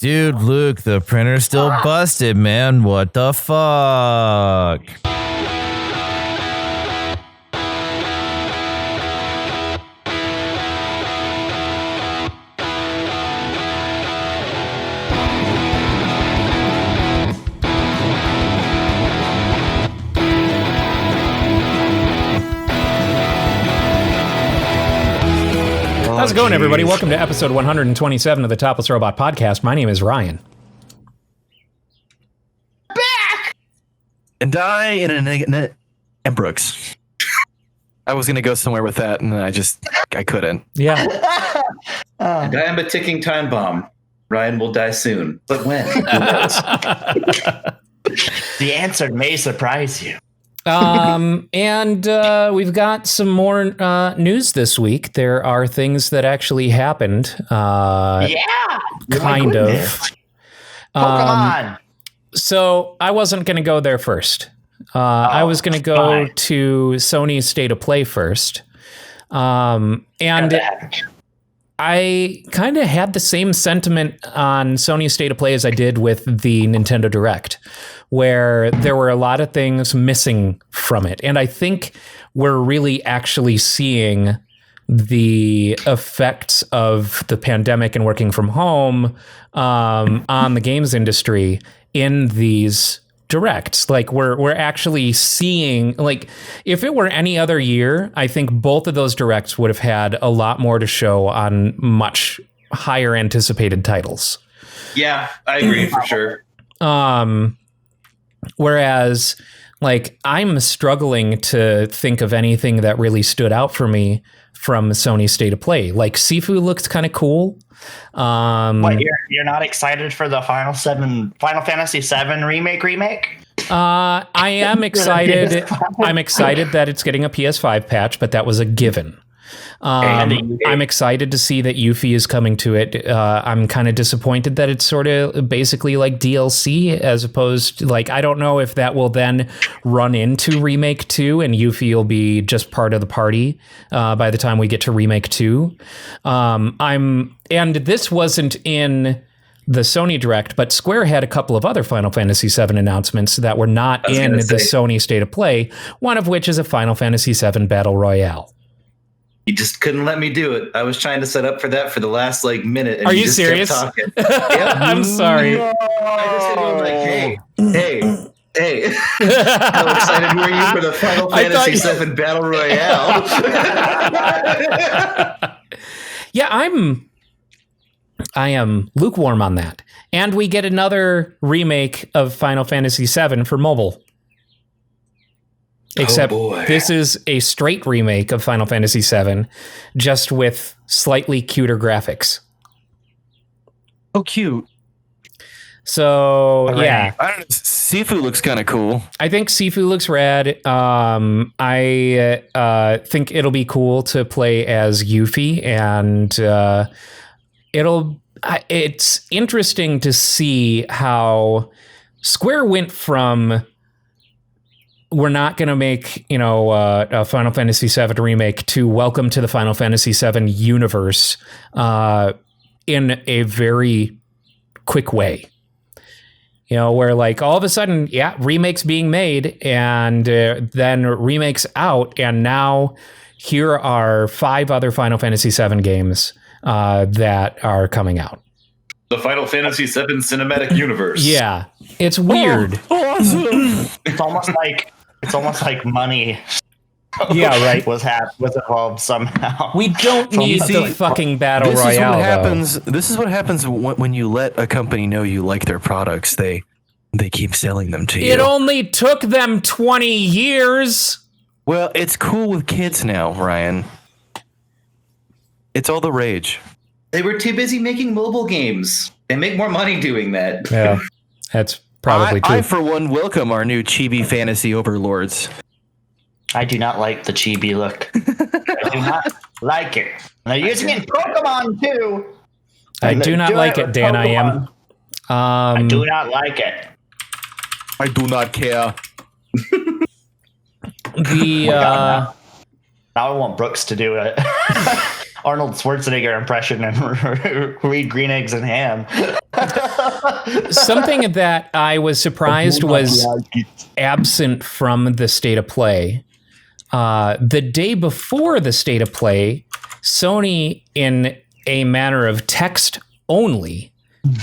Dude, Luke, the printer's still busted, man. What the fuck? How's it going, everybody? Welcome to episode 127 of the Topless Robot podcast. My name is Ryan. Back! And and Brooks. I was going to go somewhere with that, and I couldn't. Yeah. And I am a ticking time bomb. Ryan will die soon. But when? Who knows? The answer may surprise you. And we've got some more news this week. There are things that actually happened. Kind of. Pokemon. So I wasn't going to go there first. I was going to go to Sony's State of Play first. And I kind of had the same sentiment on Sony's State of Play as I did with the Nintendo Direct, where there were a lot of things missing from it. And I think we're really actually seeing the effects of the pandemic and working from home on the games industry in these directs. Like we're actually seeing, like, if it were any other year, I think both of those directs would have had a lot more to show on much higher anticipated titles. Yeah, I agree for sure. Whereas, like, I'm struggling to think of anything that really stood out for me from Sony's State of Play. Like, Sifu looked kind of cool. What, you're not excited for the Final Fantasy VII remake? I am excited. I'm excited that it's getting a PS5 patch, but that was a given. I'm excited to see that Yuffie is coming to it. I'm kind of disappointed that it's sort of basically like DLC as opposed to, like, I don't know if that will then run into Remake 2 and Yuffie will be just part of the party by the time we get to Remake 2. And this wasn't in the Sony Direct, but Square had a couple of other Final Fantasy VII announcements that were not in the Sony State of Play, one of which is a Final Fantasy VII Battle Royale. You just couldn't let me do it. I was trying to set up for that for the last minute. And Are you just serious? Kept talking. Yep. I'm sorry. No. I just hit you like, hey. How excited were you for the Final Fantasy VII Battle Royale? Yeah, I am lukewarm on that. And we get another remake of Final Fantasy VII for mobile. Except this is a straight remake of Final Fantasy VII, just with slightly cuter graphics. Oh, cute. So, yeah. I don't know. Sifu looks kind of cool. I think Sifu looks rad. I think it'll be cool to play as Yuffie, and it's interesting to see how Square went from, we're not going to make, a Final Fantasy VII remake, to welcome to the Final Fantasy VII universe in a very quick way. Where, like, all of a sudden, remakes being made, and then remakes out, and now here are 5 other Final Fantasy VII games that are coming out. The Final Fantasy VII Cinematic Universe. Yeah, it's weird. Awesome. It's almost like money. Yeah, right. was involved somehow. We don't need the fucking Battle Royale. This is what happens when you let a company know you like their products. They keep selling them to you. It only took them 20 years. Well, it's cool with kids now, Ryan. It's all the rage. They were too busy making mobile games. They make more money doing that. Yeah, that's probably true. I, for one, welcome our new chibi fantasy overlords. I do not like the chibi look. I do not like it. And they're using it in Pokemon too. I do not like it, Dan. I am. I do not like it. I do not care. Now I want Brooks to do it. Arnold Schwarzenegger impression and read Green Eggs and Ham. Something that I was surprised was absent from the state of play. The day before the state of play, Sony, in a manner of text only,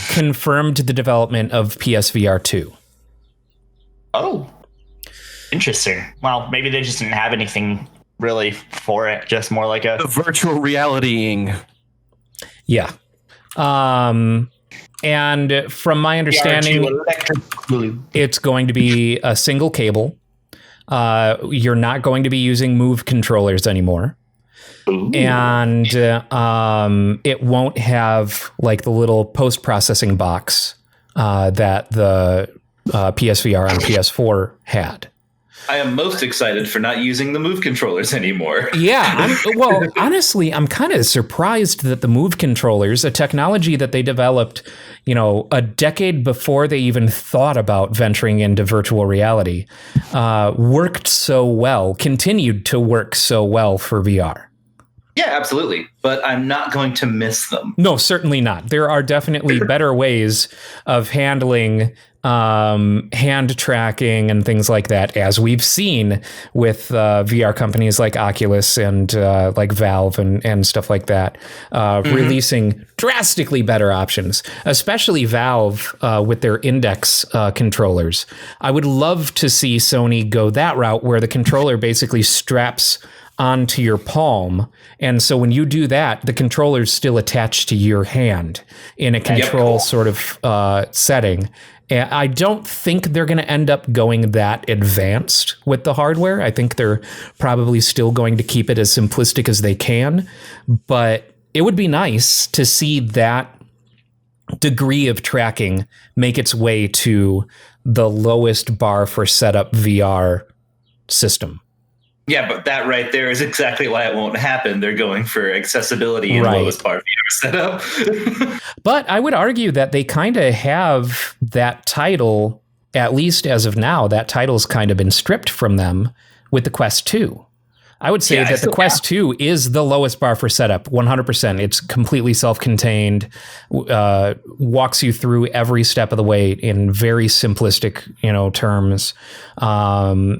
confirmed the development of PSVR 2. Oh, interesting. Well, maybe they just didn't have anything really for it, just more like a virtual realitying. Yeah. And from my understanding, it's going to be a single cable. You're not going to be using Move controllers anymore. Ooh. And it won't have like the little post-processing box that the PSVR and PS4 had. I am most excited for not using the Move controllers anymore. Yeah, honestly, I'm kind of surprised that the Move controllers, a technology that they developed, a decade before they even thought about venturing into virtual reality, worked so well, continued to work so well for VR. Yeah, absolutely. But I'm not going to miss them. No, certainly not. There are definitely better ways of handling hand tracking and things like that, as we've seen with VR companies like Oculus and like Valve and stuff like that, releasing drastically better options, especially Valve with their Index controllers. I would love to see Sony go that route where the controller basically straps onto your palm. And so when you do that, the controller is still attached to your hand in a control sort of setting. And I don't think they're going to end up going that advanced with the hardware. I think they're probably still going to keep it as simplistic as they can. But it would be nice to see that degree of tracking make its way to the lowest bar for setup VR system. Yeah, but that right there is exactly why it won't happen. They're going for accessibility and lowest bar VR setup. But I would argue that they kind of have that title, at least as of now, that title's kind of been stripped from them with the Quest 2. I would say that the Quest 2 is the lowest bar for setup, 100%. It's completely self-contained, walks you through every step of the way in very simplistic, terms.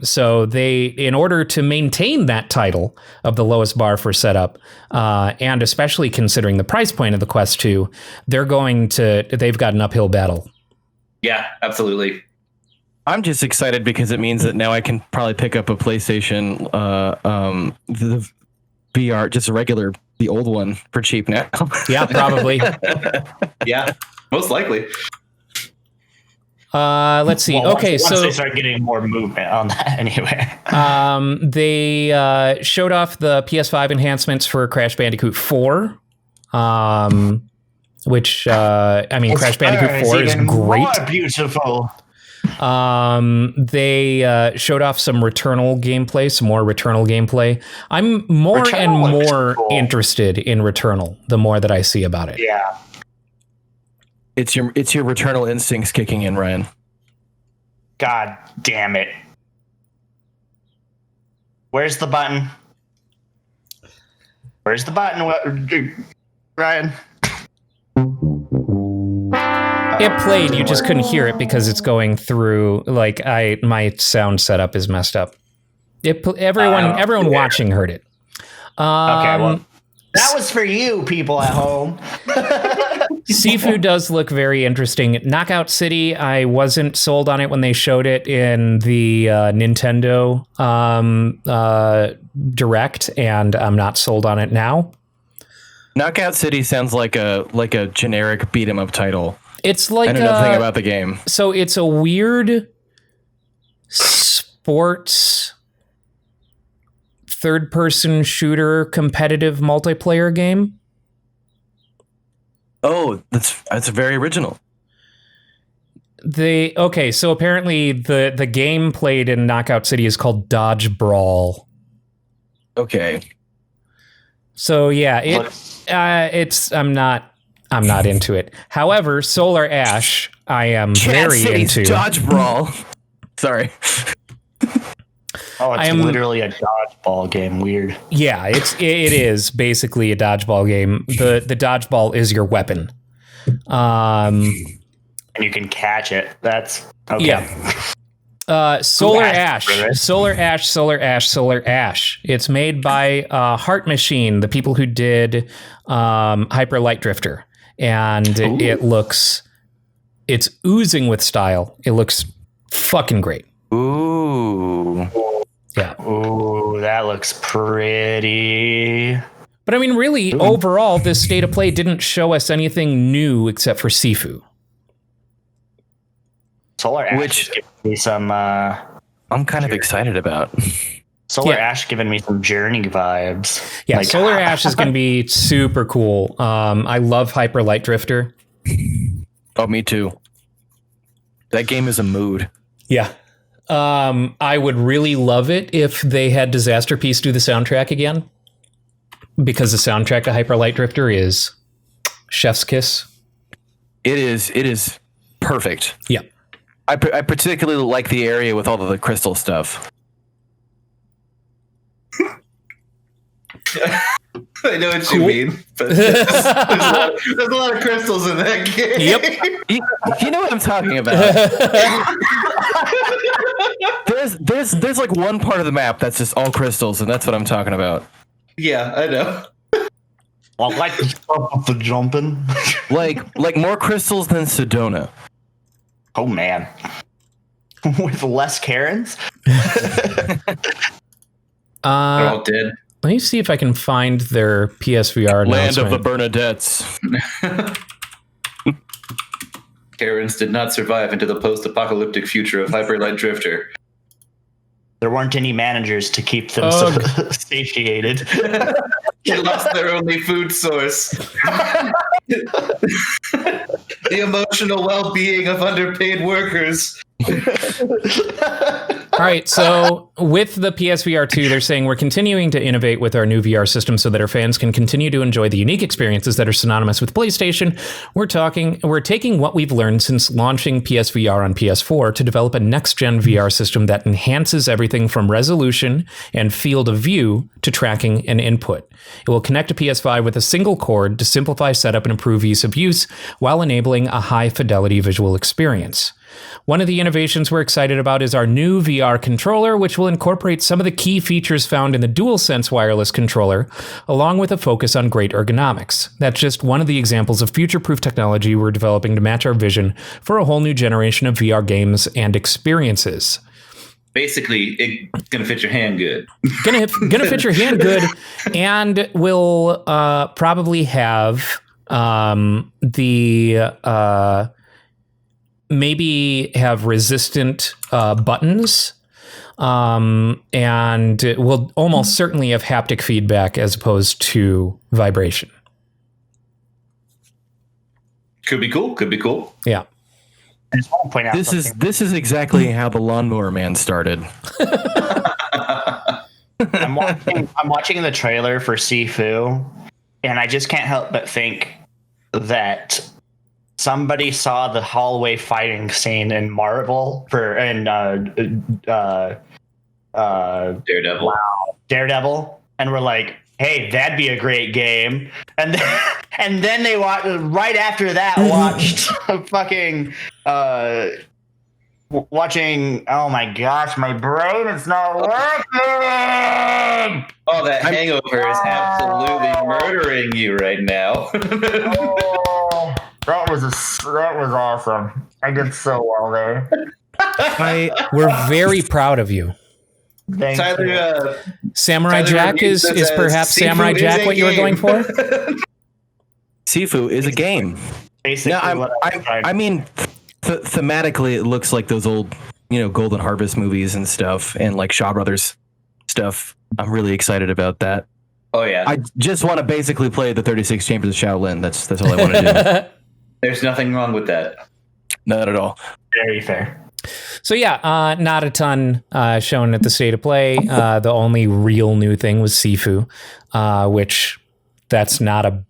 So they, in order to maintain that title of the lowest bar for setup, and especially considering the price point of the Quest 2, they've got an uphill battle. Yeah, absolutely. I'm just excited because it means that now I can probably pick up a PlayStation, the VR, just a regular, the old one for cheap now. Yeah, probably. Yeah, most likely. Let's see. Well, okay, once so they start getting more movement on that, anyway. They showed off the PS5 enhancements for Crash Bandicoot 4. Which Crash Bandicoot 4 is great. More beautiful. They showed off some more Returnal gameplay. I'm more and more interested in Returnal the more that I see about it. Yeah. It's your Returnal instincts kicking in, Ryan. God damn it. Where's the button? Ryan? It played, you just couldn't hear it because it's going through, my sound setup is messed up. Everyone watching heard it. Okay, well, that was for you people at home. Sifu does look very interesting. Knockout City, I wasn't sold on it when they showed it in the Nintendo Direct, and I'm not sold on it now. Knockout City sounds like a generic beat 'em up title. It's like I know nothing about the game. So it's a weird sports third-person shooter competitive multiplayer game. Oh, that's very original. So apparently the game played in Knockout City is called Dodge Brawl. Okay. So yeah, I'm not into it. However, Solar Ash, I am very into. Dodge Brawl. Sorry. Oh, it's literally a dodgeball game. Weird. Yeah, it is basically a dodgeball game. The dodgeball is your weapon. And you can catch it. That's okay. Yeah. Solar Ash. It's made by Heart Machine, the people who did Hyper Light Drifter. And it's oozing with style. It looks fucking great. Ooh. Yeah. Ooh, that looks pretty. But I mean, really, overall, this state of play didn't show us anything new except for Sifu. Solar Ash is giving me some. I'm kind of excited about. Solar Ash giving me some Journey vibes. Yeah, Solar Ash is going to be super cool. I love Hyper Light Drifter. Oh, me too. That game is a mood. Yeah. I would really love it if they had Disaster Piece do the soundtrack again. Because the soundtrack to Hyper Light Drifter is chef's kiss. It is perfect. Yeah. I particularly like the area with all of the crystal stuff. I know what you mean, but there's a lot of crystals in that game. Yep. You know what I'm talking about. there's like one part of the map that's just all crystals, and that's what I'm talking about. Yeah, I know. I like the stuff with the jumping. like more crystals than Sedona. Oh man. With less Karens? They're all dead. Let me see if I can find their PSVR Land announcement. of the Bernadettes. Karens did not survive into the post-apocalyptic future of Hyper Light Drifter. There weren't any managers to keep them satiated. They lost their only food source. The emotional well-being of underpaid workers. All right, so with the PSVR 2, they're saying we're continuing to innovate with our new VR system so that our fans can continue to enjoy the unique experiences that are synonymous with PlayStation. We're taking what we've learned since launching PSVR on PS4 to develop a next-gen VR system that enhances everything from resolution and field of view to tracking and input. It will connect to PS5 with a single cord to simplify setup and improve ease of use while enabling a high-fidelity visual experience. One of the innovations we're excited about is our new VR controller, which will incorporate some of the key features found in the DualSense wireless controller, along with a focus on great ergonomics. That's just one of the examples of future-proof technology we're developing to match our vision for a whole new generation of VR games and experiences. Basically, it's gonna fit your hand good. Gonna fit your hand good, and will probably have maybe have resistant buttons, and it will almost certainly have haptic feedback as opposed to vibration. Could be cool. Yeah. I just want to point out This is exactly how the Lawnmower Man started. I'm watching the trailer for Sifu, and I just can't help but think that somebody saw the hallway fighting scene in Marvel Daredevil, and we're like, hey, that'd be a great game. And then they watched right after that watched fucking watching. Oh my gosh, my brain is not working. Oh, that hangover is absolutely murdering you right now. That was awesome. I did so well there. We're very proud of you. Thank you. Tyler, Samurai Tyler Jack is perhaps Sifu Samurai is Jack a what you were game. going for? Sifu is a game. Basically, No, I mean, thematically, it looks like those old, Golden Harvest movies and stuff, and like Shaw Brothers stuff. I'm really excited about that. Oh yeah, I just want to basically play the 36 Chambers of Shaolin. That's all I want to do. there's nothing wrong with that. Not at all. very fair. So yeah, not a ton shown at the State of Play. The only real new thing was Sifu, which that's not a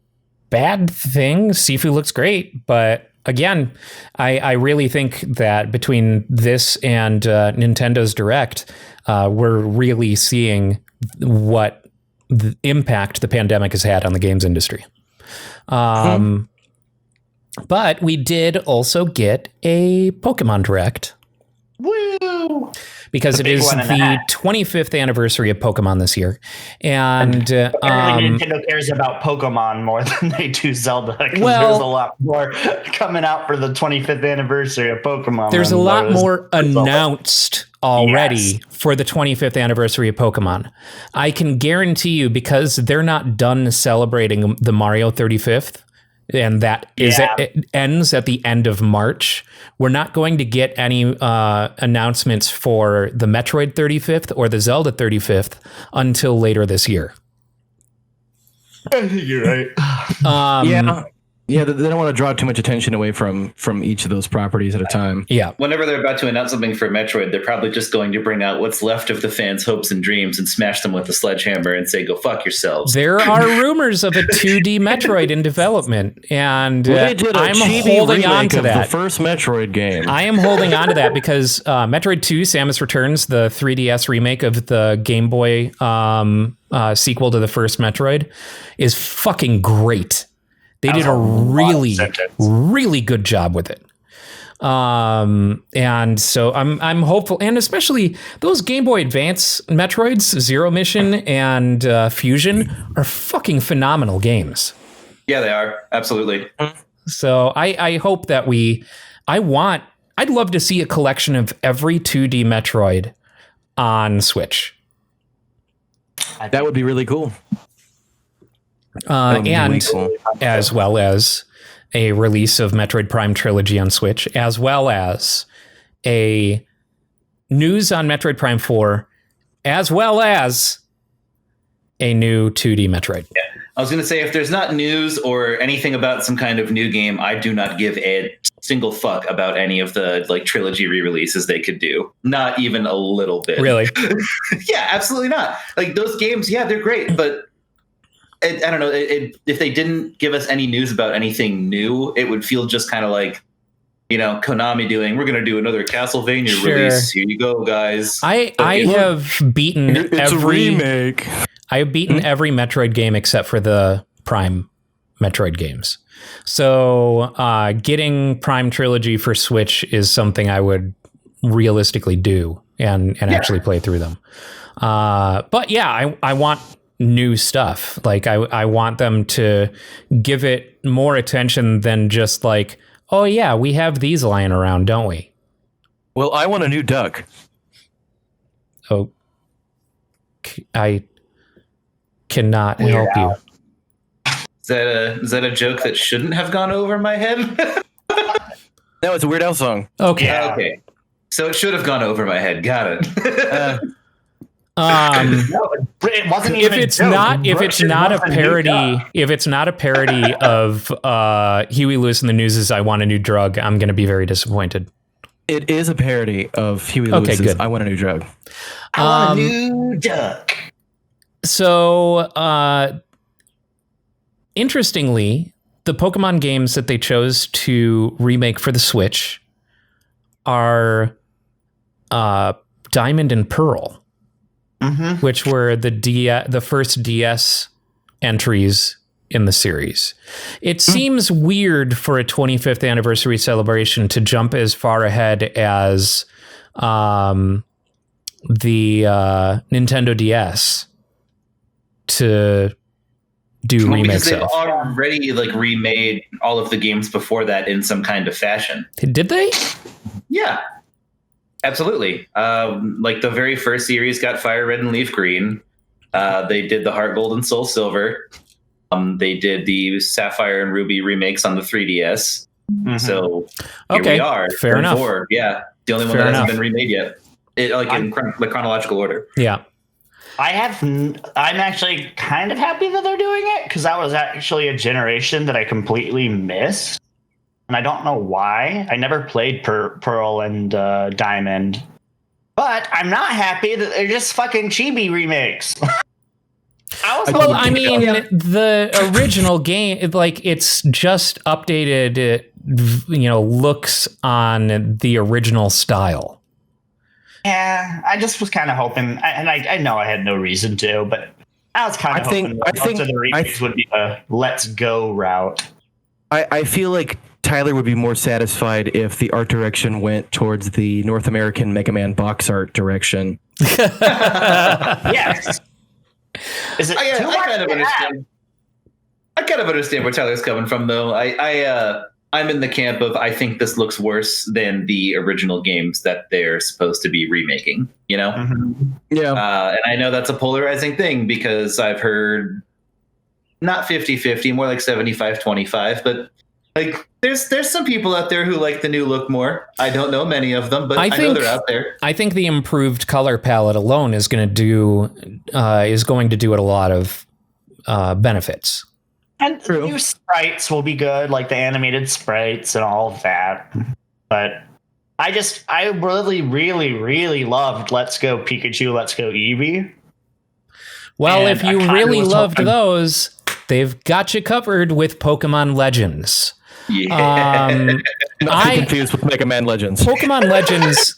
bad thing. Sifu looks great, but again, I really think that between this and Nintendo's Direct, we're really seeing what the impact the pandemic has had on the games industry. But we did also get a Pokemon Direct. Woo! Because it is the 25th anniversary of Pokemon this year. And Nintendo cares about Pokemon more than they do Zelda. There's a lot more coming out for the 25th anniversary of Pokemon. There's a lot more announced already for the 25th anniversary of Pokemon. I can guarantee you, because they're not done celebrating the Mario 35th, and that is it ends at the end of March. We're not going to get any announcements for the Metroid 35th or the Zelda 35th until later this year. I think you're right. Yeah, they don't want to draw too much attention away from each of those properties at a time. Yeah. Whenever they're about to announce something for Metroid, they're probably just going to bring out what's left of the fans' hopes and dreams and smash them with a sledgehammer and say, go fuck yourselves. There are rumors of a 2D Metroid in development, and I'm holding on to that. The first Metroid game. I am holding on to that because Metroid 2 Samus Returns, the 3DS remake of the Game Boy sequel to the first Metroid, is fucking great. They did a really good job with it. And so I'm hopeful, and especially those Game Boy Advance Metroids, Zero Mission and Fusion, are fucking phenomenal games. Yeah, they are. Absolutely. So I hope that I'd love to see a collection of every 2D Metroid on Switch. That would be really cool. And really cool. As well as a release of Metroid Prime Trilogy on Switch, as well as a news on Metroid Prime 4, as well as a new 2D Metroid. Yeah. I was going to say, if there's not news or anything about some kind of new game, I do not give a single fuck about any of the trilogy re-releases they could do. Not even a little bit. Really? Yeah, absolutely not. Those games, yeah, they're great, but I don't know. If they didn't give us any news about anything new, it would feel just kind of like, Konami doing, we're going to do another Castlevania release. Here you go, guys. I have beaten every remake. I have beaten every Metroid game except for the Prime Metroid games. So getting Prime Trilogy for Switch is something I would realistically do and actually play through them. But yeah, I want new stuff. I want them to give it more attention than just oh yeah, we have these lying around, don't we? Well, I want a new duck. Oh, I cannot help you. Is that a joke that shouldn't have gone over my head? No, it's a Weird Al song. Okay. Yeah. Okay. So it should have gone over my head. Got it. No, it wasn't even if it's not a parody of Huey Lewis and the News' I Want a New Drug, I'm going to be very disappointed. It is a parody of Huey Lewis's good. I Want a New Drug. I want a new duck. So, interestingly, the Pokemon games that they chose to remake for the Switch are Diamond and Pearl. Mm-hmm. Which were the first DS entries in the series. It seems weird for a 25th anniversary celebration to jump as far ahead as the Nintendo DS to do remakes because they've of. already remade all of the games before that in some kind of fashion. Did they? Yeah. Absolutely. The very first series got Fire Red and Leaf Green. They did the Heart Gold and Soul Silver. They did the Sapphire and Ruby remakes on the 3DS. Mm-hmm. So here we are. Fair enough. 4. Yeah. The only one that hasn't been remade yet. In the chronological order. Yeah. I'm actually kind of happy that they're doing it, because that was actually a generation that I completely missed. And I don't know why. I never played Pearl and Diamond. But I'm not happy that they're just fucking chibi remakes. Well, I mean, the original game, like, it's just updated, looks on the original style. Yeah, I just was kind of hoping, and I know I had no reason to, but I was kind of hoping most of the remakes would be a let's go route. I feel like Tyler would be more satisfied if the art direction went towards the North American Mega Man box art direction. Yes. Is it I kind of understand. I kind of understand where Tyler's coming from, though. I'm in the camp of I think this looks worse than the original games that they're supposed to be remaking. Mm-hmm. Yeah, and I know that's a polarizing thing because I've heard not 50-50, more like 75-25, but like there's some people out there who like the new look more. I don't know many of them, but I know they're out there. I think the improved color palette alone is going to do it a lot of benefits. And new sprites will be good, like the animated sprites and all of that. But I really, really, really loved Let's Go Pikachu, Let's Go Eevee. Well, And if you really loved those, they've got you covered with Pokemon Legends. Yeah. not too confused with Mega Man Legends. Pokemon Legends.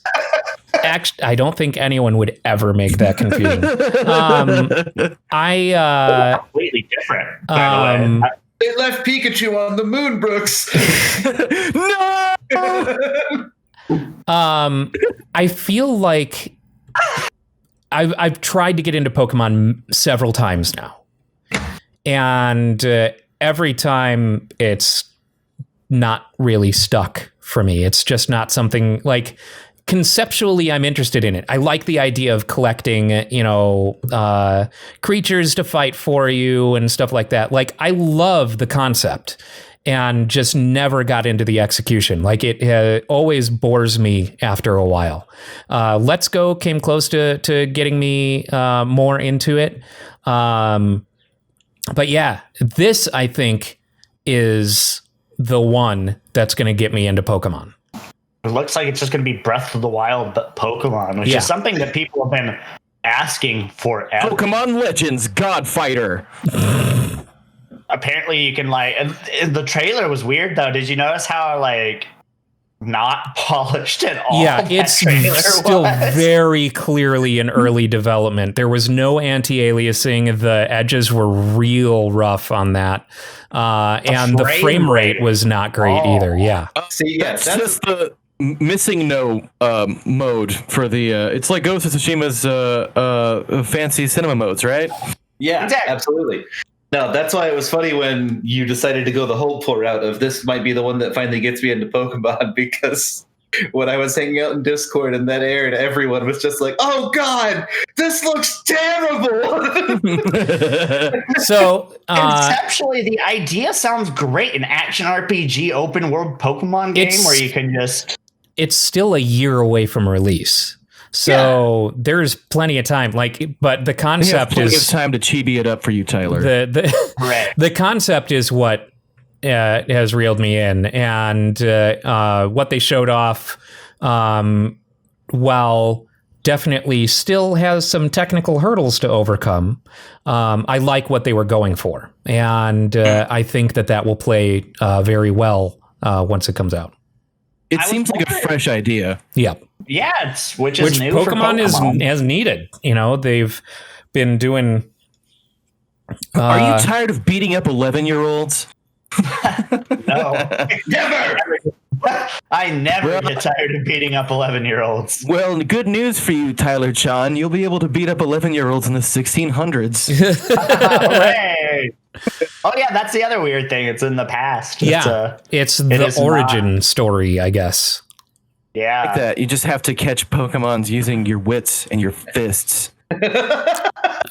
Actually, I don't think anyone would ever make that confusion. Completely different. By the way. They left Pikachu on the moon, Brooks. No. I feel like I've tried to get into Pokemon several times now, and every time it's not really stuck for me. It's just not something like. Conceptually, I'm interested in it. I like the idea of collecting, creatures to fight for you and stuff like that. Like, I love the concept and just never got into the execution. Like, it always bores me after a while. Let's Go came close to getting me more into it. But yeah, this, I think, is the one that's going to get me into Pokemon. It looks like it's just going to be Breath of the Wild, but Pokemon, which is something that people have been asking forever. Pokemon Legends Godfighter. Apparently, you can the trailer was weird though. Did you notice how not polished at all? Yeah, it's still very clearly in early development. There was no anti-aliasing. The edges were real rough on that, and the frame rate was not great either. Yeah, See, that's just the missing no mode for the it's like Ghost of Tsushima's fancy cinema modes, right? Yeah, exactly. Absolutely. No, that's why it was funny when you decided to go the hopeful route of this might be the one that finally gets me into Pokemon, because when I was hanging out in Discord and that aired, everyone was just like, oh God, this looks terrible. So conceptually, the idea sounds great. An action RPG open world Pokemon game where you can just... It's still a year away from release. So there's plenty of time. But the concept plenty of time to chibi it up for you, Tyler. The concept is what has reeled me in, and what they showed off, while definitely still has some technical hurdles to overcome. I like what they were going for, and I think that will play very well once it comes out. It seems like a fresh idea. Yeah. Yeah, which is new for Pokemon Pokemon. is needed. They've been doing. Are you tired of beating up 11-year-olds? No, never. I never get tired of beating up 11-year-olds. Well, good news for you, Tyler Chan. You'll be able to beat up 11-year-olds in the 1600s. Hooray! Oh yeah, that's the other weird thing. It's in the past. It's the origin story, I guess. Yeah, like that. You just have to catch Pokemons using your wits and your fists.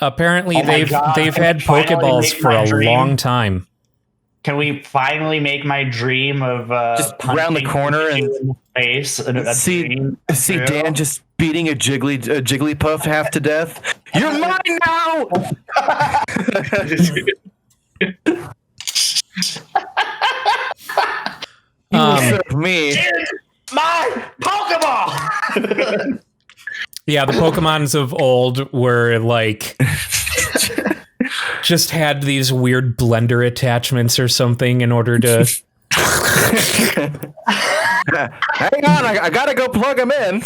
Apparently, they've had Pokeballs for a long time. Can we finally make my dream of just round the corner and in the face and see Dan just beating a Jigglypuff half to death? You're mine now. You will serve me. My Pokeball. Yeah, the Pokemons of old were like just had these weird blender attachments or something in order to. Hang on, I gotta go plug them in.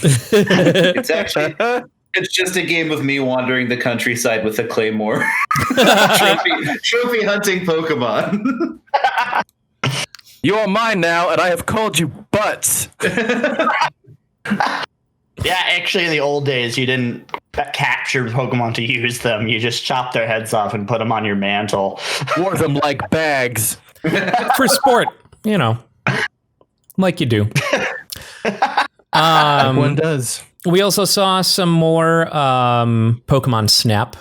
It's just a game of me wandering the countryside with a claymore, trophy hunting Pokemon. You are mine now, and I have called you Butts. Yeah, actually, in the old days, you didn't capture Pokemon to use them. You just chopped their heads off and put them on your mantle. Wore them like bags. For sport, like you do. One does. We also saw some more Pokemon Snap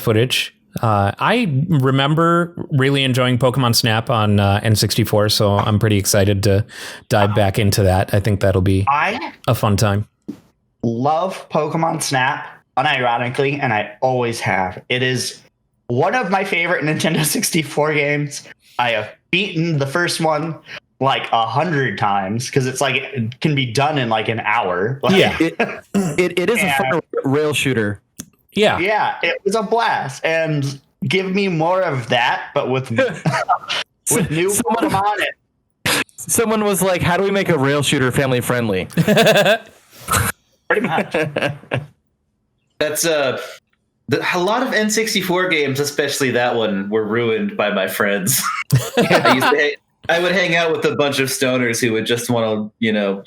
footage. I remember really enjoying Pokemon Snap on N64, so I'm pretty excited to dive back into that. I think that'll be a fun time. Love Pokemon Snap, unironically, and I always have. It is one of my favorite Nintendo 64 games. I have beaten the first one like 100 times because it's like it can be done in like an hour. Yeah, it is a fun rail shooter. Yeah, it was a blast, and give me more of that, but with new Pokemon. Someone was like, "How do we make a rail shooter family friendly?" Pretty much. That's a lot of N64 games, especially that one, were ruined by my friends. I would hang out with a bunch of stoners who would just want to,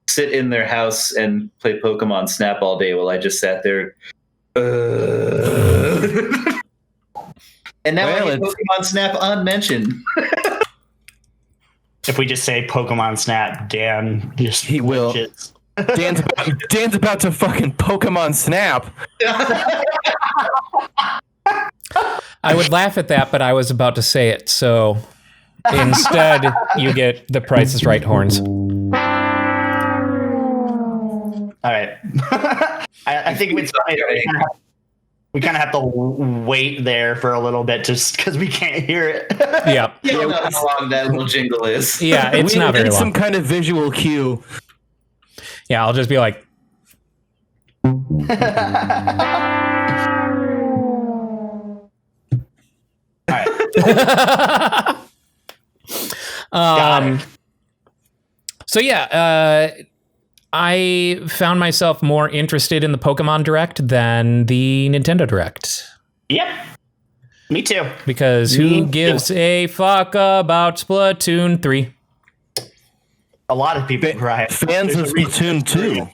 sit in their house and play Pokemon Snap all day while I just sat there. And now I get Pokemon Snap unmentioned. If we just say Pokemon Snap, Dan he will. Dan's about to fucking Pokemon Snap. I would laugh at that, but I was about to say it, so instead you get the Price is Right horns. All right. I think we kind of have to wait there for a little bit just because we can't hear it. Yeah. You don't know how long that little jingle is. Yeah, it's not very long. Some kind of visual cue. Yeah, I'll just be like. All right. So yeah, I found myself more interested in the Pokemon Direct than the Nintendo Direct. Yep. Me too. Because who gives a fuck about Splatoon 3? A lot of people, right? Fans of Splatoon 2.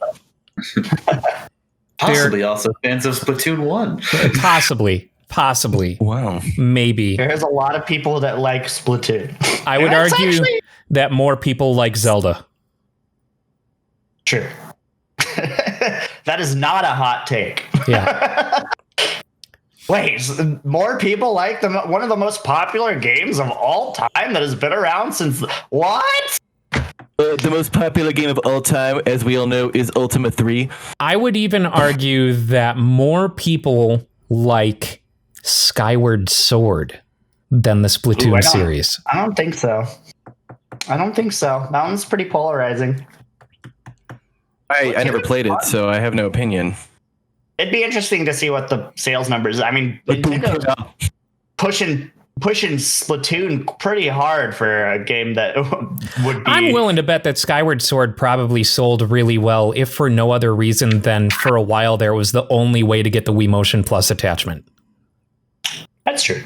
Possibly also fans of Splatoon 1. Possibly. Wow. Maybe. There's a lot of people that like Splatoon. I would argue that more people like Zelda. True. That is not a hot take. Yeah. Wait, more people like one of the most popular games of all time that has been around since what? The most popular game of all time, as we all know, is Ultima 3. I would even argue that more people like Skyward Sword than the Splatoon series. I don't think so. That one's pretty polarizing. I never played it, so I have no opinion. It'd be interesting to see what the sales numbers. I mean, Nintendo's pushing Splatoon pretty hard for a game that would be. I'm willing to bet that Skyward Sword probably sold really well, if for no other reason than for a while there was the only way to get the Wii Motion Plus attachment. That's true.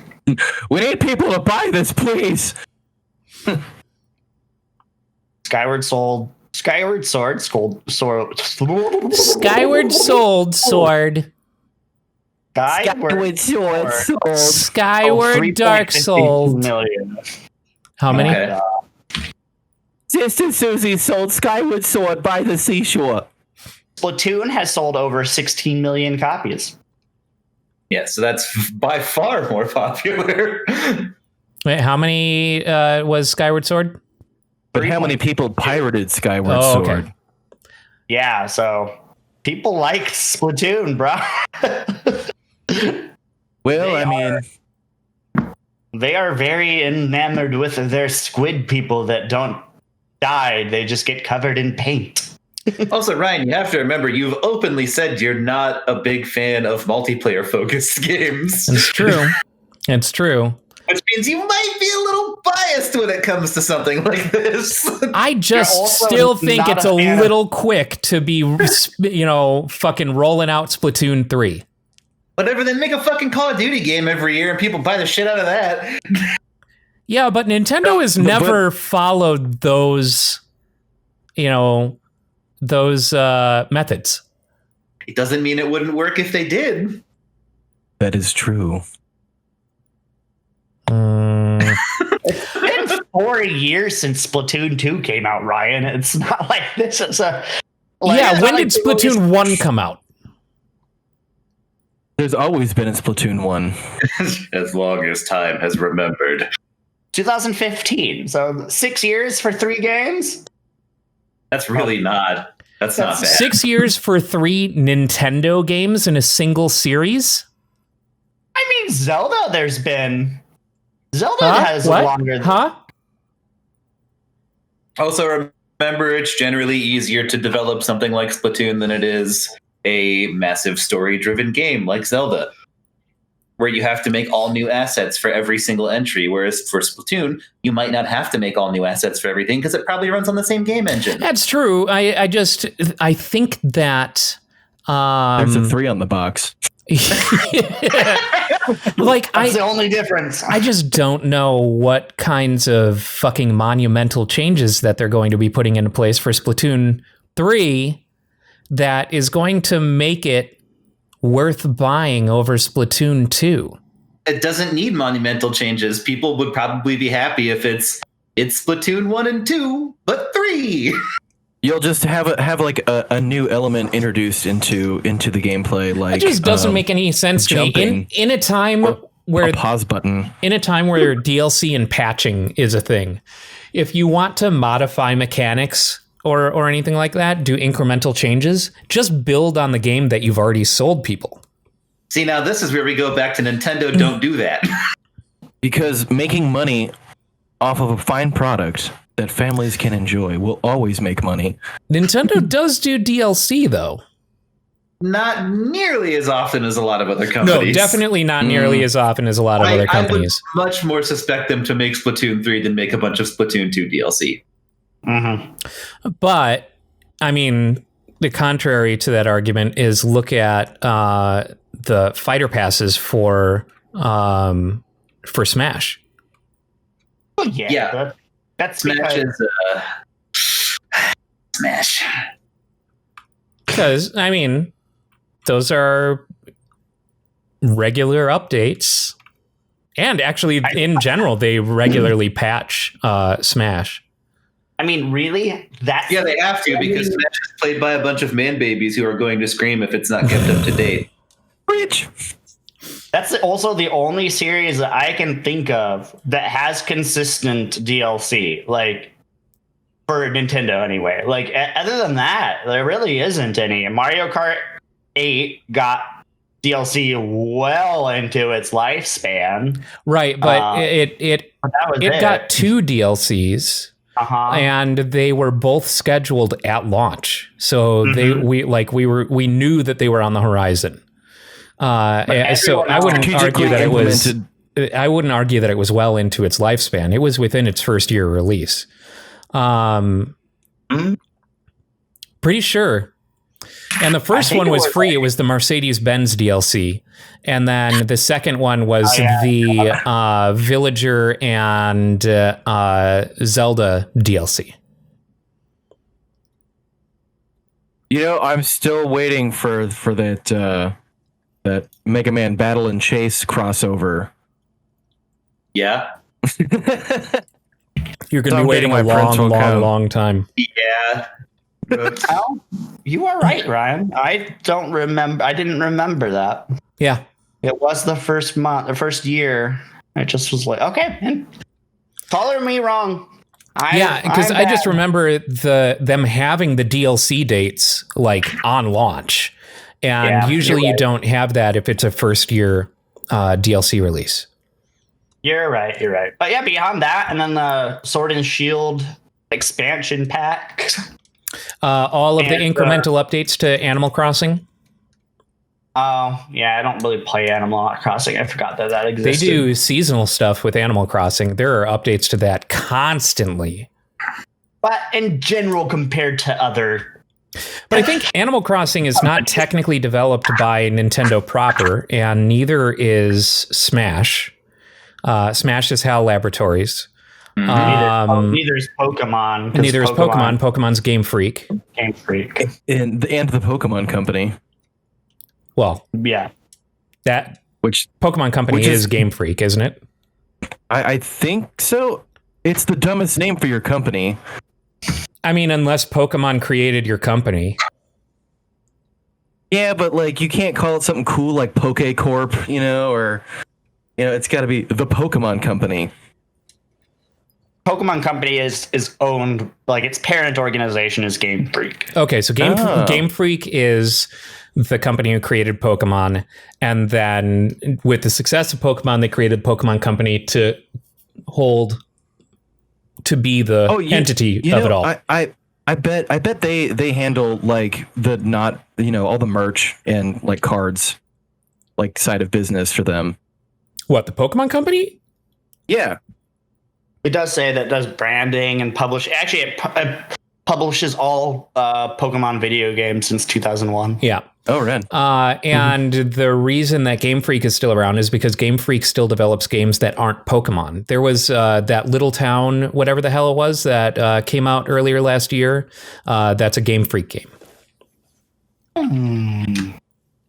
We need people to buy this, please. Skyward Sword. Skyward Sword. Skyward Dark Souls. Million. How many? Okay. Sister Susie sold Skyward Sword by the seashore. Splatoon has sold over 16 million copies. Yeah, so that's by far more popular. Wait, how many was Skyward Sword? But how many people pirated Skyward Sword? Okay. Yeah, so people like Splatoon, bro. Well, They are very enamored with their squid people that don't die. They just get covered in paint. Also, Ryan, you have to remember, you've openly said you're not a big fan of multiplayer-focused games. It's true. It's true. Which means you might be a little biased when it comes to something like this. I just still think it's a little quick to be, fucking rolling out Splatoon 3. Whatever, then make a fucking Call of Duty game every year and people buy the shit out of that. Yeah, but Nintendo has never followed those, methods. It doesn't mean it wouldn't work if they did. That is true. It's been 4 years since Splatoon 2 came out, Ryan. It's not like this is a... when did Splatoon 1 come out? There's always been a Splatoon 1. As long as time has remembered. 2015. So 6 years for 3 games? That's really not. That's not bad. 6 years for 3 Nintendo games in a single series? I mean, Zelda has longer than... Also, remember, it's generally easier to develop something like Splatoon than it is a massive story-driven game like Zelda, where you have to make all new assets for every single entry, whereas for Splatoon, you might not have to make all new assets for everything because it probably runs on the same game engine. That's true. I think that... There's a 3 on the box. That's the only difference. I just don't know what kinds of fucking monumental changes that they're going to be putting into place for Splatoon 3 that is going to make it worth buying over Splatoon 2. It doesn't need monumental changes. People would probably be happy if it's Splatoon 1 and 2, but 3. You'll just have a new element introduced into the gameplay. Like it just doesn't make any sense to me in a time where a pause button. In a time where DLC and patching is a thing. If you want to modify mechanics or anything like that, do incremental changes, just build on the game that you've already sold people. See, now this is where we go back to Nintendo. Don't do that. Because making money off of a fine product that families can enjoy will always make money. Nintendo does do DLC, though. Not nearly as often as a lot of other companies. No, definitely not nearly as often as a lot of other companies. I would much more suspect them to make Splatoon 3 than make a bunch of Splatoon 2 DLC. Mm-hmm. But, I mean, the contrary to that argument is look at the fighter passes for Smash. Well, yeah. That's Smash is Smash. Because, I mean, those are regular updates. And actually, in general, they regularly patch Smash. I mean, really? Yeah, they have to, because Smash is played by a bunch of man babies who are going to scream if it's not kept up to date. Rich. That's also the only series that I can think of that has consistent DLC, like for Nintendo anyway. Like other than that, there really isn't any. Mario Kart 8 got DLC well into its lifespan. Right, but it got 2 DLCs. And they were both scheduled at launch. So we knew that they were on the horizon. So I wouldn't argue that it was well into its lifespan. It was within its first year release. Pretty sure. And the first one was free. It was the Mercedes-Benz DLC. And then the second one was the Villager and Zelda DLC. You know, I'm still waiting for that Mega Man Battle and Chase crossover. Yeah. You're going to be waiting a long time. Yeah. Well, you are right, Ryan. I didn't remember that. Yeah. It was the first year. I just was like, okay, follow me wrong. Because I just remember them having the DLC dates like on launch. And usually you don't have that if it's a first year DLC release. You're right. But yeah, beyond that, and then the Sword and Shield expansion pack. All of the incremental updates to Animal Crossing. Oh, yeah, I don't really play Animal Crossing. I forgot that They existed. do seasonal stuff with Animal Crossing. There are updates to that constantly. But in general, compared to other... But I think Animal Crossing is not technically developed by Nintendo proper, and neither is Smash. Smash is HAL Laboratories. Neither is Pokemon. Neither is Pokemon. Pokemon's Game Freak. Game Freak. And the Pokemon Company, Well, Yeah. that which Pokemon Company Which is- is Game Freak, isn't it? I think so. It's the dumbest name for your company. I mean, unless Pokemon created your company. Yeah, but like you can't call it something cool like Poke Corp, or it's got to be the Pokemon Company. Pokemon Company is owned, like its parent organization is Game Freak. Okay, so Game Freak is the company who created Pokemon, and then with the success of Pokemon, they created Pokemon Company to be the entity of it all. I bet they handle like all the merch and like cards, like side of business for them. What, the Pokemon Company? Yeah. It does say that it does branding and publish. Actually, it publishes all Pokemon video games since 2001. Yeah. Oh, right. And the reason that Game Freak is still around is because Game Freak still develops games that aren't Pokemon. There was that Little Town, whatever the hell it was, that came out earlier last year. That's a Game Freak game.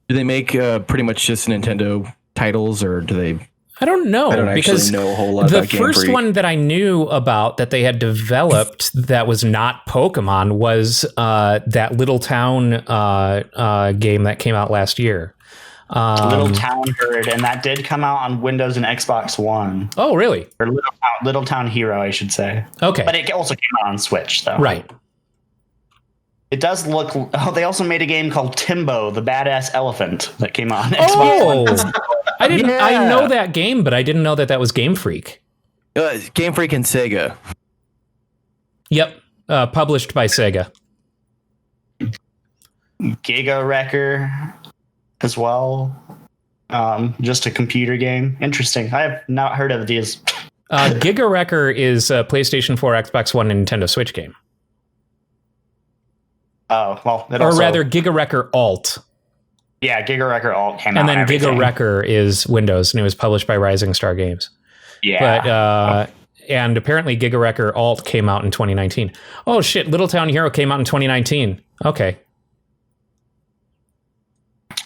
Do they make pretty much just Nintendo titles, or do they? I don't know. I don't because actually know a whole lot the about Game first Freak. one that I knew about that they had developed that was not Pokemon was that Little Town game that came out last year. Little Town Herd, and that did come out on Windows and Xbox One. Oh, really? Or Little Town Hero, I should say. Okay. But it also came out on Switch, though. Right. It does look... Oh, they also made a game called Timbo, the Badass Elephant, that came out on Xbox Oh! One. I didn't. Yeah. I know that game, but I didn't know that was Game Freak. Game Freak and Sega. Yep, published by Sega. Giga Wrecker as well. Just a computer game. Interesting. I have not heard of these. Giga Wrecker is a PlayStation 4, Xbox One, and Nintendo Switch game. Oh, well. Or rather, Giga Wrecker Alt. Yeah, Giga Wrecker Alt came out. And then everything. Giga Wrecker is Windows, and it was published by Rising Star Games. Yeah. But and apparently Giga Wrecker Alt came out in 2019. Oh shit, Little Town Hero came out in 2019. Okay.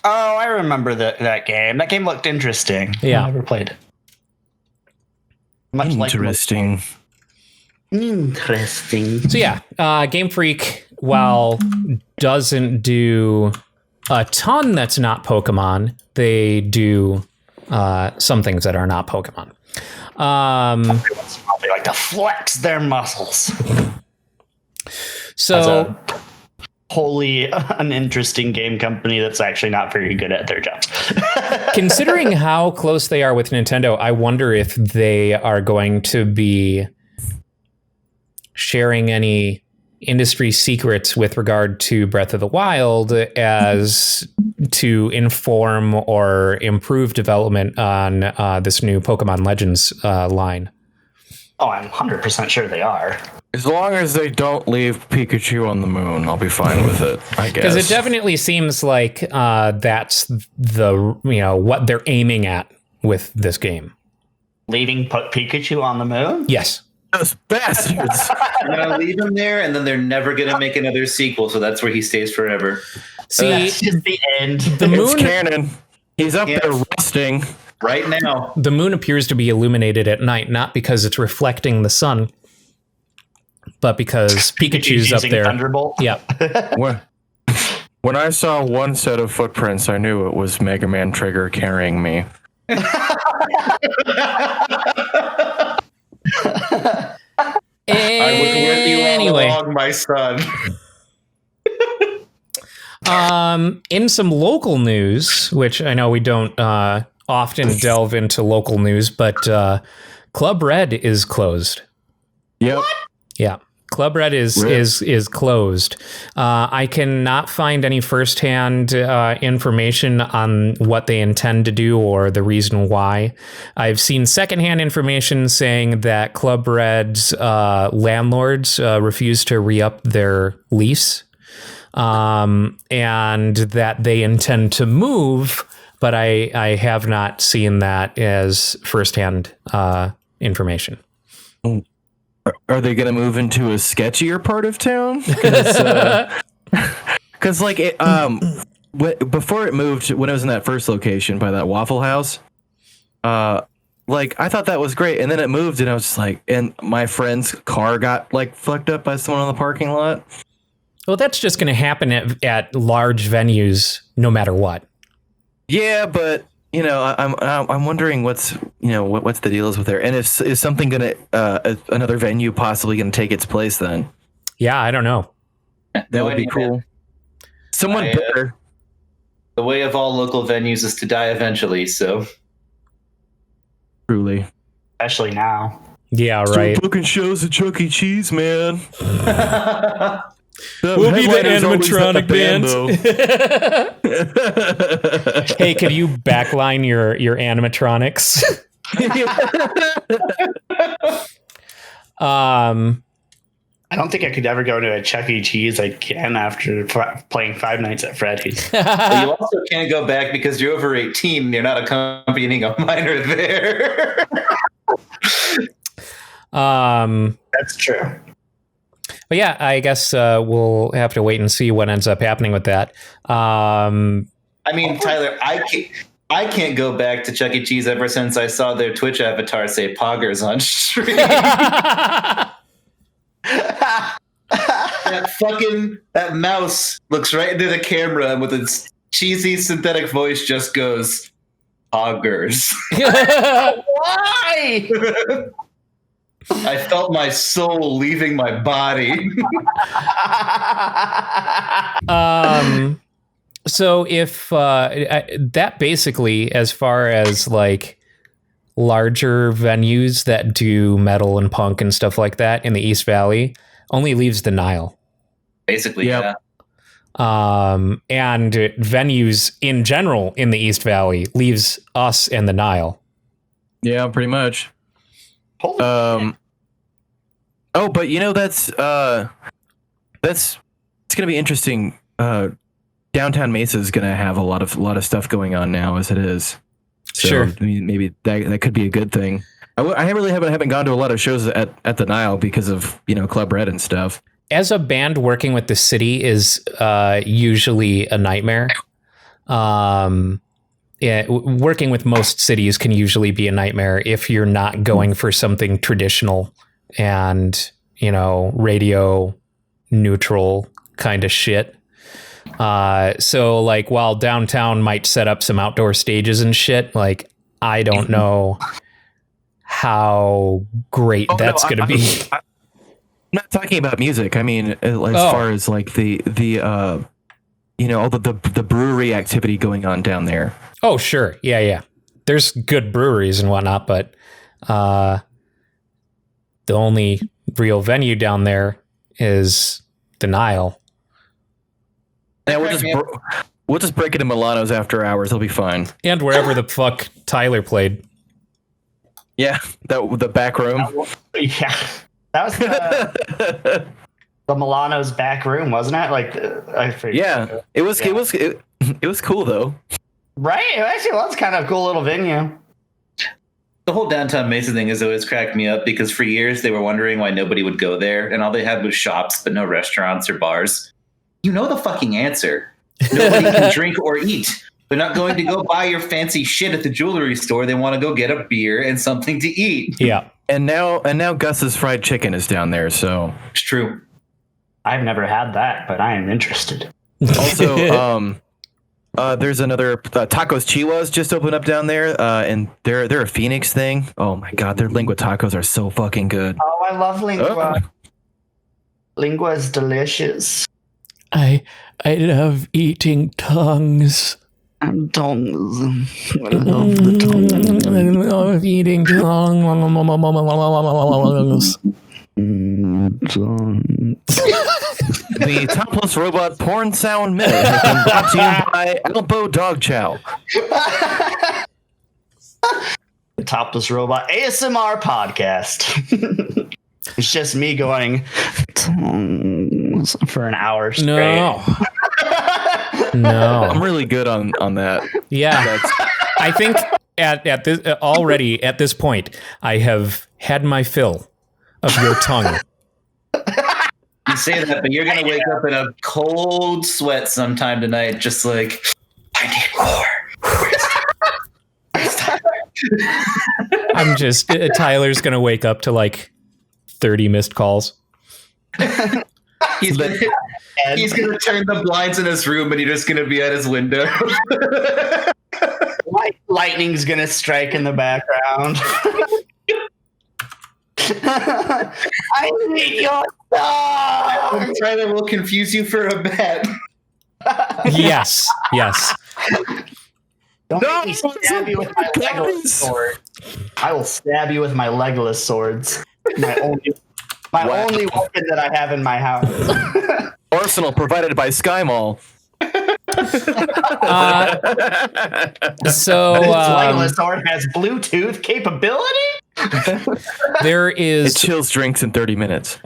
Oh, I remember that game. That game looked interesting. Yeah. I never played it. Much Interesting. Interesting. So yeah, Game Freak, while doesn't do a ton that's not Pokemon, they do some things that are not Pokemon. They like to flex their muscles. So wholly uninteresting game company that's actually not very good at their jobs. considering how close they are with Nintendo, I wonder if they are going to be sharing any industry secrets with regard to Breath of the Wild as to inform or improve development on this new Pokemon Legends line. Oh, I'm 100% sure they are. As long as they don't leave Pikachu on the moon, I'll be fine with it, I guess. Because it definitely seems like that's the what they're aiming at with this game. Leaving Pikachu on the moon? Yes. Those bastards. They're gonna leave him there, and then they're never gonna make another sequel. So that's where he stays forever. See, That's just the end. the It's moon. canon. He's up Yes. there rusting. Right now, The moon appears to be illuminated at night, not because it's reflecting the sun, but because Pikachu's up using there. Thunderbolt. Yeah. When I saw one set of footprints, I knew it was Mega Man Trigger carrying me. I was with you all Anyway, along, my son. in some local news, which I know we don't often delve into local news, but Club Red is closed. Yep. Yeah. Club Red is closed. I cannot find any firsthand information on what they intend to do or the reason why. I've seen secondhand information saying that Club Red's landlords refuse to re-up their lease, and that they intend to move, but I have not seen that as firsthand information. Are they going to move into a sketchier part of town? Because like before it moved, when it was in that first location by that Waffle House, like I thought that was great, and then it moved, and I was just like, and my friend's car got like fucked up by someone on the parking lot. Well, that's just going to happen at large venues, no matter what. Yeah, but you know, I'm wondering what's the deal is with there, and is something gonna another venue possibly gonna take its place then? Yeah, I don't know. That would be cool. Someone better. The way of all local venues is to die eventually. So truly, especially now. Yeah, right. Start booking shows at Chuck E. Cheese, man. We'll be the animatronic band. Hey, could you backline your animatronics? I don't think I could ever go to a Chuck E. Cheese again after playing Five Nights at Freddy's. But you also can't go back because you're over 18. You're not accompanying a minor there. That's true. But yeah, I guess we'll have to wait and see what ends up happening with that. I mean, Tyler, I can't go back to Chuck E. Cheese ever since I saw their Twitch avatar say poggers on stream. that mouse looks right into the camera and with its cheesy synthetic voice just goes, poggers. Why? I felt my soul leaving my body. So if that basically, as far as like larger venues that do metal and punk and stuff like that in the East Valley, only leaves the Nile. Basically, yep. Yeah. And venues in general in the East Valley leaves us and the Nile. Yeah, pretty much. Oh, but you know it's gonna be interesting. Downtown Mesa is gonna have a lot of stuff going on now as it is. So Sure. Maybe that could be a good thing. I really haven't gone to a lot of shows at the Nile because of Club Red and stuff. As a band, working with the city is usually a nightmare. Yeah, working with most cities can usually be a nightmare if you're not going for something traditional and, radio neutral kind of shit. So like while downtown might set up some outdoor stages and shit, like I don't know how great that's going to be. I'm not talking about music. I mean, as far as like the all the brewery activity going on down there. Oh, sure. Yeah. There's good breweries and whatnot, but the only real venue down there is the Nile. Yeah, we'll just break it in Milano's after hours. It'll be fine. And wherever the fuck Tyler played. Yeah, the back room. Yeah, that was the Milano's back room, wasn't it? Like, I forget. Yeah, it was cool though. Right, it actually was kind of a cool little venue. The whole downtown Mesa thing has always cracked me up because for years they were wondering why nobody would go there, and all they had was shops, but no restaurants or bars. You know the fucking answer. Nobody can drink or eat. They're not going to go buy your fancy shit at the jewelry store. They want to go get a beer and something to eat. Yeah. And now Gus's fried chicken is down there, so it's true. I've never had that, but I am interested. Also, there's another Tacos Chihuahuas just opened up down there, and they're a Phoenix thing. Oh my god, their lingua tacos are so fucking good. Oh, I love lingua. Lingua is delicious. I love eating tongues. And tongues. I love the tongues. I love eating tongues. The Topless Robot Porn Sound Minute has been brought to you by Elbow Dog Chow. The Topless Robot ASMR podcast. It's just me going for an hour straight. No. I'm really good on that. Yeah. I think at this already at this point, I have had my fill of your tongue. You say that, but you're gonna wake up in a cold sweat sometime tonight, just like, I need more. I'm just Tyler's gonna wake up to like 30 missed calls. He's gonna turn the blinds in his room, and you're just gonna be at his window. Lightning's gonna strike in the background. I need your song. Tyler will confuse you for a bet. Yes. Don't make me stab you with my Legolas sword. I will stab you with my Legolas swords. My only weapon that I have in my house. Arsenal provided by Sky Mall. So Legolas sword has Bluetooth capability. There is It chills drinks in 30 minutes.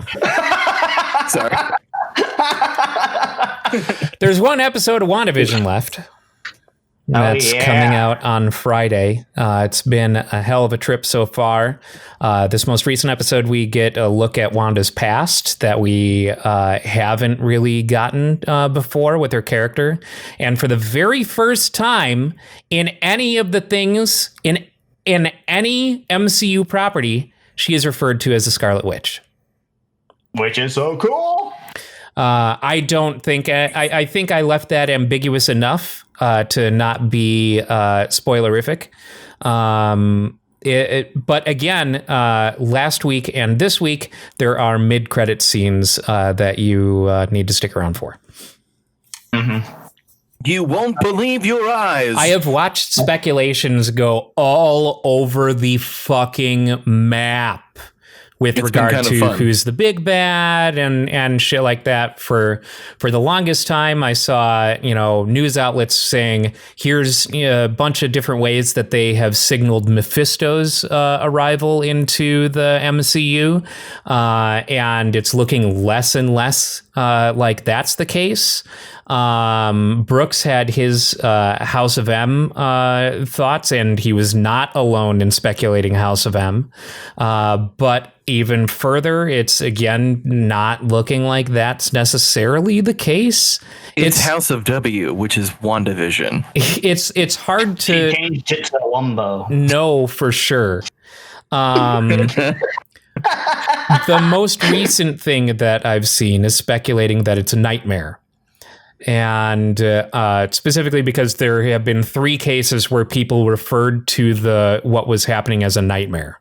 Sorry. There's one episode of WandaVision left. That's coming out on Friday. It's been a hell of a trip so far. This most recent episode, we get a look at Wanda's past that we haven't really gotten before with her character. And for the very first time in any of the things, in any MCU property, she is referred to as the Scarlet Witch. Which is so cool. I don't think... I think I left that ambiguous enough to not be spoilerific. But again, last week and this week, there are mid-credit scenes that you need to stick around for. Mm-hmm. You won't believe your eyes. I have watched speculations go all over the fucking map with regard to who's the big bad and shit like that. For the longest time, I saw, news outlets saying, here's a bunch of different ways that they have signaled Mephisto's arrival into the MCU. And it's looking less and less like that's the case. Brooks had his House of M thoughts, and he was not alone in speculating House of M. But even further, it's again not looking like that's necessarily the case. It's House of W, which is WandaVision. It's hard to changed it to Wumbo. know for sure. The most recent thing that I've seen is speculating that it's a nightmare. And specifically because there have been 3 cases where people referred to what was happening as a nightmare.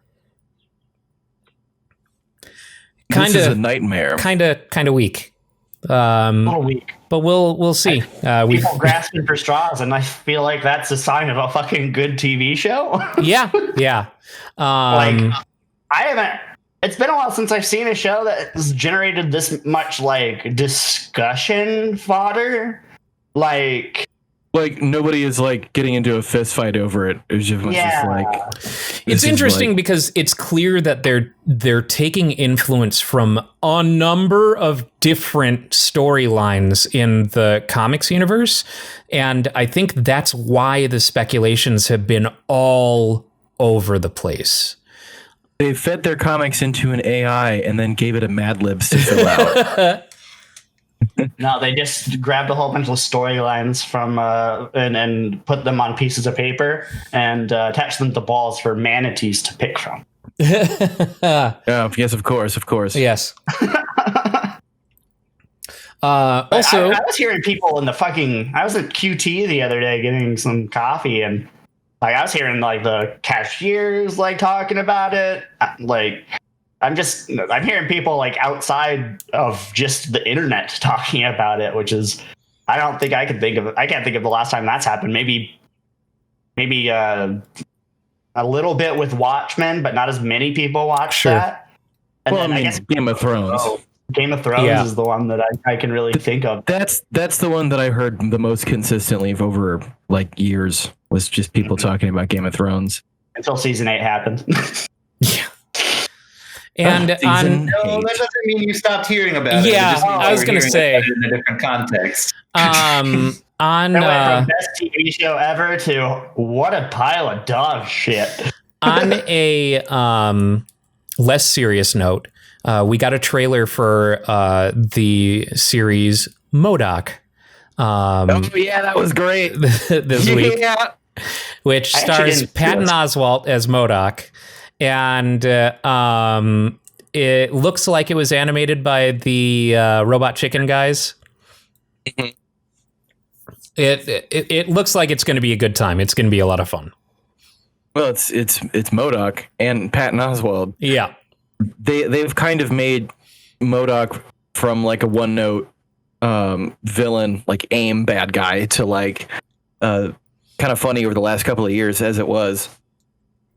This is a nightmare. Kind of weak. A little weak. But we'll see. People grasping for straws, and I feel like that's a sign of a fucking good TV show. Yeah. I haven't. It's been a while since I've seen a show that has generated this much discussion fodder. Like nobody is getting into a fist fight over it. It was just it's interesting because it's clear that they're taking influence from a number of different storylines in the comics universe, and I think that's why the speculations have been all over the place. They fed their comics into an AI and then gave it a Mad Libs to fill out. No, they just grabbed a whole bunch of storylines from and put them on pieces of paper and attached them to balls for manatees to pick from. Yes, of course. Yes. Also, I was hearing people in I was at QT the other day getting some coffee, and I was hearing the cashiers talking about it. I'm hearing people outside of just the internet talking about it, which is, I can't think of the last time that's happened. Maybe a little bit with Watchmen, but not as many people watch that. And Well, then I mean, guess Game of Thrones. Game of Thrones Yeah. is the one that I can really think of. That's the one that I heard the most consistently over like years, was just people talking about Game of Thrones. Until season 8 happened. And on No, that doesn't mean you stopped hearing about it. Yeah, It just means I was you were gonna hearing say. about it in a different context. on That went from best TV show ever to what a pile of dog shit. on a less serious note, we got a trailer for the series MODOK. Oh yeah, that was great. This week, Yeah. which I actually stars didn't see Patton this. Oswalt as MODOK, and it looks like it was animated by the Robot Chicken guys. It looks like it's going to be a good time. It's going to be a lot of fun. Well, it's MODOK and Patton Oswalt. Yeah. They've kind of made MODOK from like a one note villain, like AIM bad guy, to like kind of funny over the last couple of years as it was.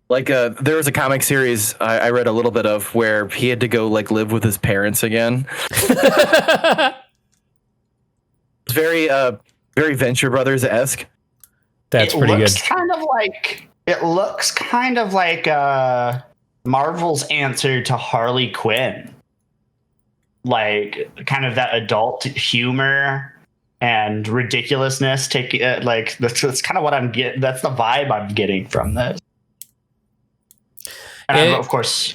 Like there was a comic series I read a little bit of where he had to go like live with his parents again. It's very Venture Brothers esque. That's pretty good. It looks kind of like Marvel's answer to Harley Quinn. Like kind of that adult humor and ridiculousness. That's kind of what I'm getting. That's the vibe I'm getting from this. And I'm, of course,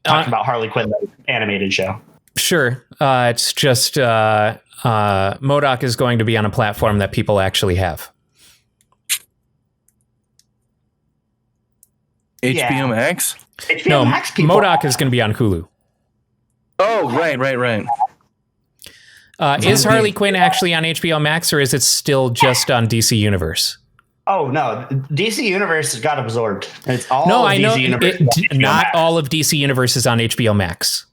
talking about Harley Quinn, the animated show. Sure. It's just MODOK is going to be on a platform that people actually have. HBO Max? HBO No, Max people. MODOK is going to be on Hulu. Oh, right. Is Harley Quinn actually on HBO Max, or is it still just on DC Universe? Oh no, DC Universe got absorbed. It's all No, of I DC know Universe. not all of DC Universe is on HBO Max.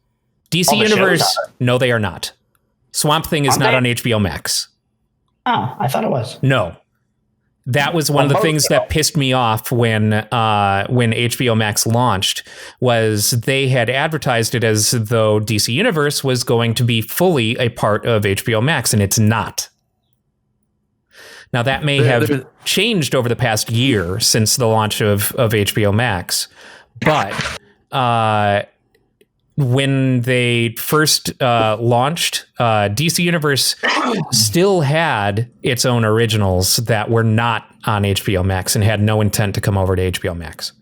DC All the shows Universe, are. no, they are not. Swamp Thing is Aren't not they? on HBO Max. Oh, I thought it was. No. That was one of the both things though. that pissed me off when HBO Max launched, was they had advertised it as though DC Universe was going to be fully a part of HBO Max, and it's not. Now, that may have changed over the past year since the launch of HBO Max, but when they first launched, DC Universe still had its own originals that were not on HBO Max and had no intent to come over to HBO Max.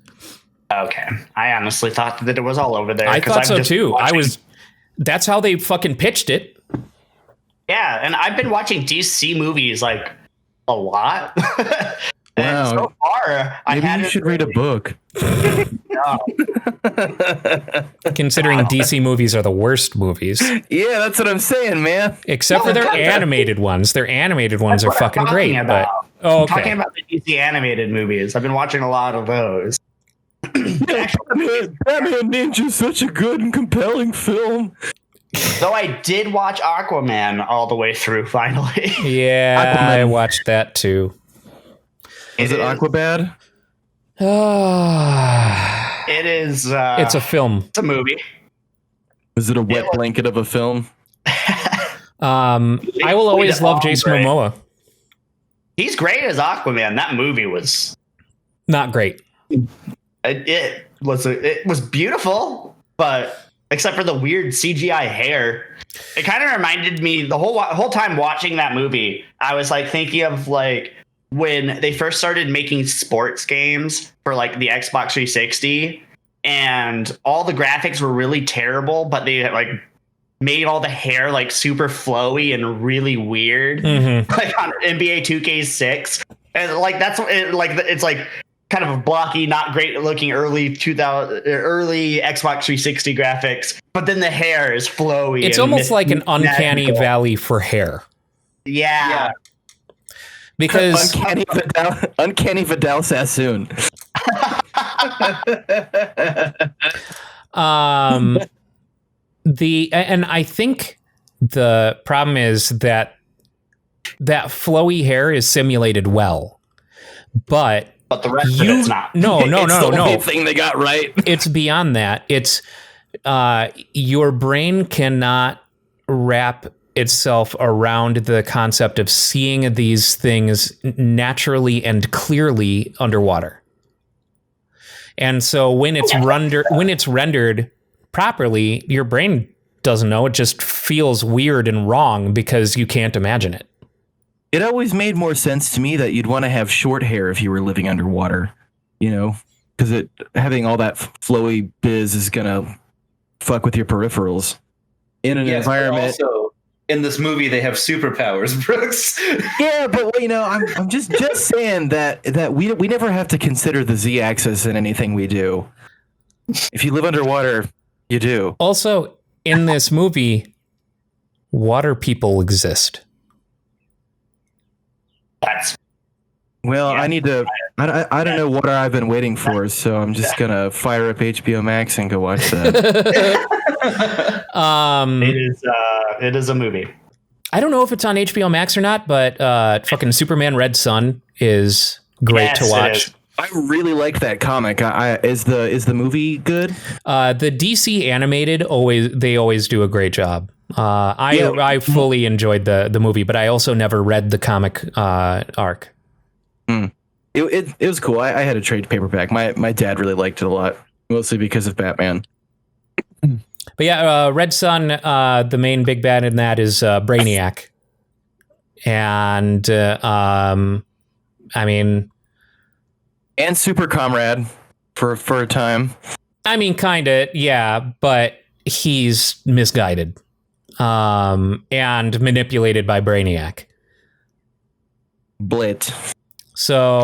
Okay, I honestly thought that it was all over there. I 'cause thought I'm so just too. watching- That's how they fucking pitched it. Yeah, and I've been watching DC movies like a lot. And Wow. so far, I Maybe hadn't you should read a book. Considering DC movies are the worst movies, Yeah, that's what I'm saying, man. except for their animated ones. Their animated ones are That's what I'm fucking talking great. about. But oh, I'm talking okay. about the DC animated movies. I've been watching a lot of those. Batman Ninja's such a good and compelling film. Though I did watch Aquaman all the way through finally. Yeah, I watched that too. Is it Aquabad? It is. It's a film. It's a movie. Is it a wet blanket of a film? I will always love Jason Great. Momoa. He's great as Aquaman. That movie was. Not great. It was beautiful, but except for the weird CGI hair, it kind of reminded me the whole time watching that movie. I was like thinking of like when they first started making sports games for like the Xbox 360, and all the graphics were really terrible, but they like made all the hair like super flowy and really weird, like on NBA 2K6, and like that's like it's like kind of a blocky, not great looking early Xbox 360 graphics, but then the hair is flowy. It's and almost like an uncanny magical. valley for hair. Yeah. Because Uncanny Vidal Sassoon. and I think the problem is that flowy hair is simulated well, but But the rest of it's not. No. It's the only thing they got right. It's beyond that. It's your brain cannot wrap itself around the concept of seeing these things naturally and clearly underwater. And so when it's rendered properly, your brain doesn't know. It just feels weird and wrong because you can't imagine it. It always made more sense to me that you'd want to have short hair if you were living underwater, because having all that flowy biz is gonna fuck with your peripherals in an environment. Also, in this movie, they have superpowers, Brooks. Yeah, but I'm just saying that we never have to consider the z-axis in anything we do. If you live underwater, you do. Also, in this movie, water people exist. I need to. I don't know what I've been waiting for, so I'm just gonna fire up HBO Max and go watch that. It is a movie. I don't know if it's on HBO Max or not, but fucking Superman Red Sun is great to watch. I really like that comic. Is the movie good? The DC animated always do a great job. I fully enjoyed the movie, but I also never read the comic arc. It was cool. I had a trade paperback. My dad really liked it a lot, mostly because of Batman. But yeah, Red Sun, the main big bad in that is Brainiac. And and Super Comrade for a time. Kinda, yeah, but he's misguided and manipulated by Brainiac. Blit. So,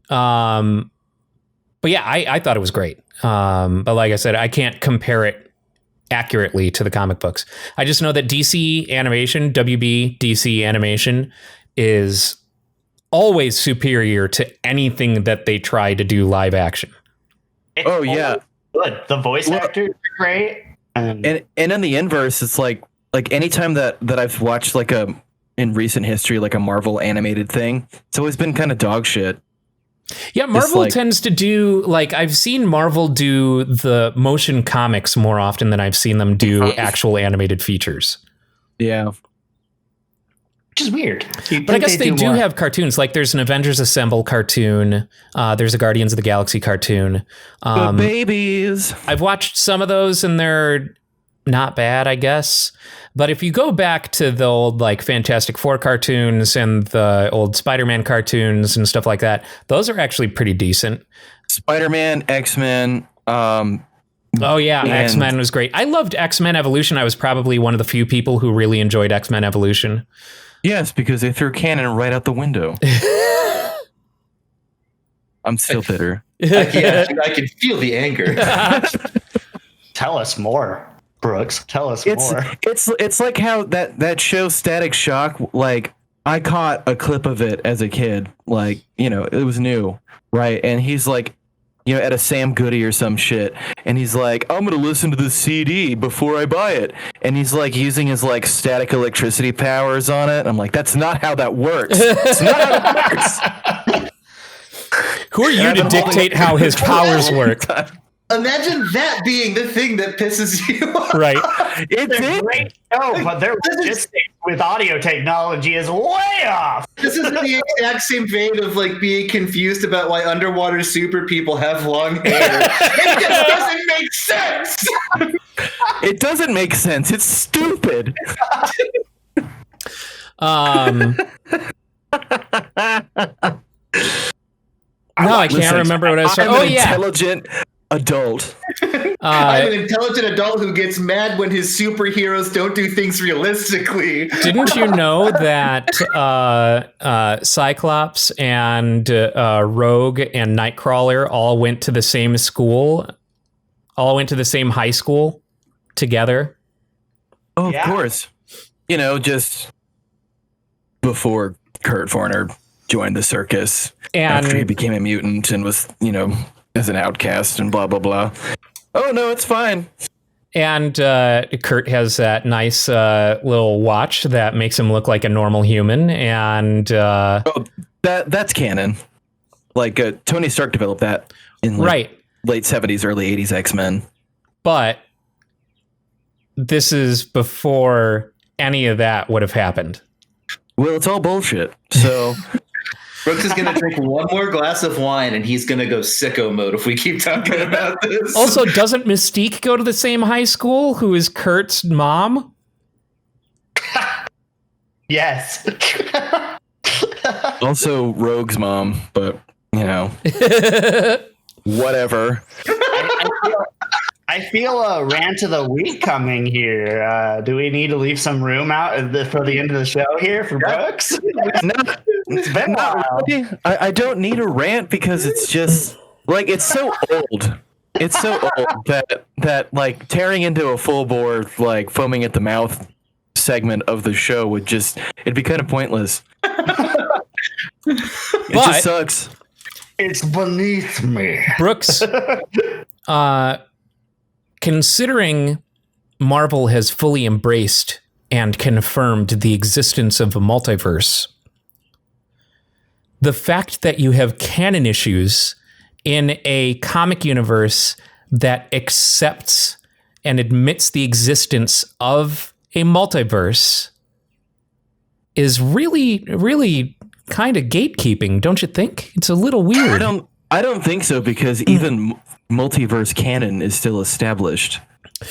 but yeah, I thought it was great. But like I said, I can't compare it accurately to the comic books. I just know that DC animation, WB DC animation, is always superior to anything that they try to do live action. Good. The voice actors are great. And in the inverse, it's like anytime that I've watched in recent history, like a Marvel animated thing, it's always been kind of dog shit. Yeah, Marvel tends to do, I've seen Marvel do the motion comics more often than I've seen them do actual animated features. Yeah. Which is weird. But I guess they do have cartoons. Like there's an Avengers Assemble cartoon. There's a Guardians of the Galaxy cartoon. The babies. I've watched some of those and they're not bad, I guess. But if you go back to the old Fantastic Four cartoons and the old Spider-Man cartoons and stuff like that, those are actually pretty decent. Spider-Man, X-Men. Oh yeah, X-Men was great. I loved X-Men Evolution. I was probably one of the few people who really enjoyed X-Men Evolution. Yes, because they threw canon right out the window. I'm still bitter. I can feel the anger. Tell us more, Brooks. Tell us more. It's like how that show Static Shock, I caught a clip of it as a kid. It was new, right? And he's at a Sam Goody or some shit. And he's like, I'm going to listen to the CD before I buy it. And he's using his static electricity powers on it. I'm like, that's not how that works. It's not how that works. Who are you to dictate how his powers work? Imagine that being the thing that pisses you off. Right. It's a great show, but their logistics with audio technology is way off. This is in the exact same vein of being confused about why underwater super people have long hair. It just doesn't make sense. It doesn't make sense. It's stupid. I can't remember what I was saying. Oh, yeah. Intelligent adult. I'm an intelligent adult who gets mad when his superheroes don't do things realistically. Didn't you know that Cyclops and Rogue and Nightcrawler all went to the same school? All went to the same high school together? Oh, of course. Just before Kurt Warner joined the circus and after he became a mutant and was, as an outcast and blah, blah, blah. Oh, no, it's fine. And Kurt has that nice little watch that makes him look like a normal human. And that's canon. Tony Stark developed that in late 70s, early 80s X-Men. but this is before any of that would have happened. Well, it's all bullshit. So Brooks is going to drink one more glass of wine and he's going to go sicko mode if we keep talking about this. Also, doesn't Mystique go to the same high school? Who is Kurt's mom? Yes. also Rogue's mom, but whatever. I feel a rant of the week coming here. Do we need to leave some room out for the end of the show here for Brooks? It's been a while. Really. I don't need a rant because it's just like it's so old. It's so old that like tearing into a full bore like foaming at the mouth segment of the show it'd be kind of pointless. It just sucks. It's beneath me. Brooks, considering Marvel has fully embraced and confirmed the existence of a multiverse, the fact that you have canon issues in a comic universe that accepts and admits the existence of a multiverse is really, really kind of gatekeeping, don't you think? It's a little weird. I don't think so, because even multiverse canon is still established.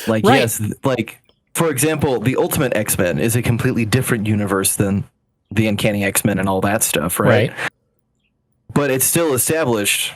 Like, right. Yes, like, for example, the Ultimate X-Men is a completely different universe than the Uncanny X-Men and all that stuff, right? But it's still established.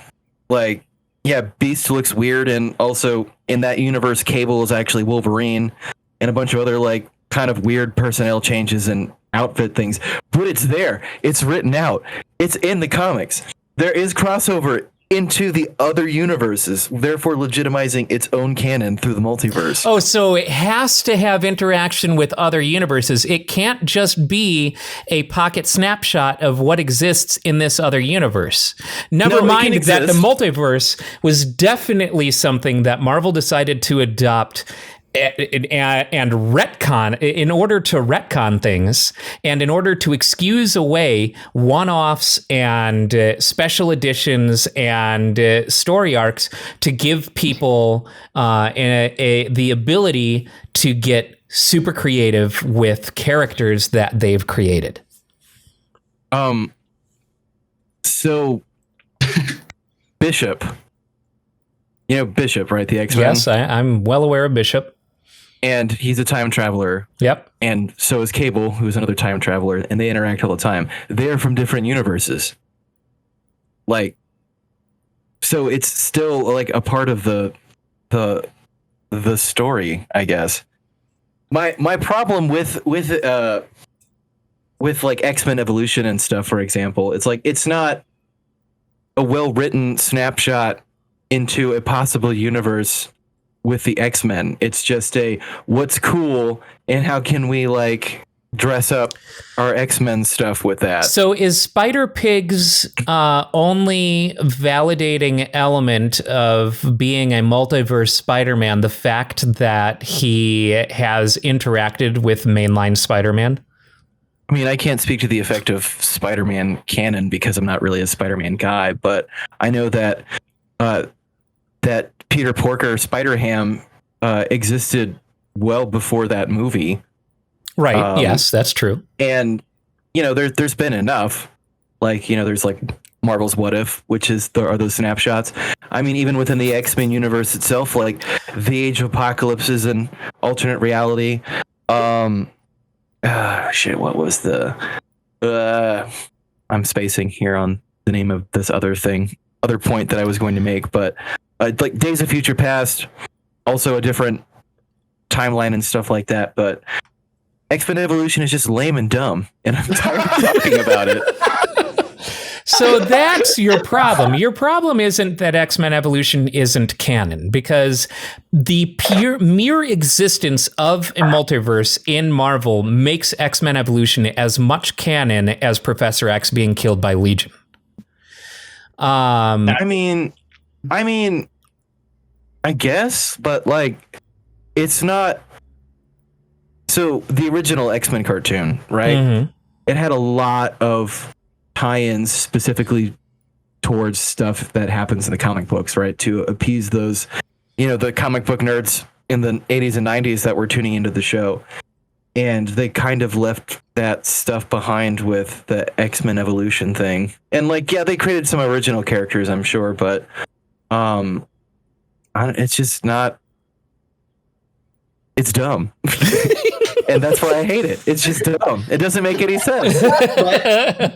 Like, yeah, Beast looks weird, and also in that universe, Cable is actually Wolverine, and a bunch of other, like, kind of weird personnel changes and outfit things. But it's there. It's written out. It's in the comics. There is crossover into the other universes, therefore legitimizing its own canon through the multiverse. Oh, so it has to have interaction with other universes. It can't just be a pocket snapshot of what exists in this other universe. Never mind that the multiverse was definitely something that Marvel decided to adopt and retcon in order to retcon things, and in order to excuse away one-offs and special editions and story arcs, to give people the ability to get super creative with characters that they've created. So Bishop, Bishop, right? The X-Men. Yes, I'm well aware of Bishop. And he's a time traveler. Yep. And so is Cable, who's another time traveler, and they interact all the time. They are from different universes. Like, so it's still like a part of the story, I guess. My problem with like X-Men Evolution and stuff, for example, it's like it's not a well-written snapshot into a possible universe with the X-Men. It's just what's cool and how can we like dress up our X-Men stuff with that. So is Spider-Pig's only validating element of being a multiverse Spider-Man the fact that he has interacted with mainline Spider-Man? I mean, I can't speak to the effect of Spider-Man canon because I'm not really a Spider-Man guy, but I know that that Peter Porker Spider-Ham existed well before that movie. Right. Yes, that's true. And, there's been enough. Like, there's like Marvel's What If, which are those snapshots. I mean, even within the X-Men universe itself, like the Age of Apocalypse is an alternate reality. What was I'm spacing here on the name of this other point that I was going to make, but like Days of Future Past, also a different timeline and stuff like that. But X-Men Evolution is just lame and dumb, and I'm tired of talking about it. So that's your problem. Your problem isn't that X-Men Evolution isn't canon, because the mere existence of a multiverse in Marvel makes X-Men Evolution as much canon as Professor X being killed by Legion. I mean, I guess, but like, it's not. So the original X-Men cartoon, right? Mm-hmm. It had a lot of tie-ins specifically towards stuff that happens in the comic books, right? To appease those the comic book nerds in the 80s and 90s that were tuning into the show. And they kind of left that stuff behind with the X-Men Evolution thing. And they created some original characters, I'm sure, but it's just not. It's dumb. And that's why I hate it. It's just dumb. It doesn't make any sense.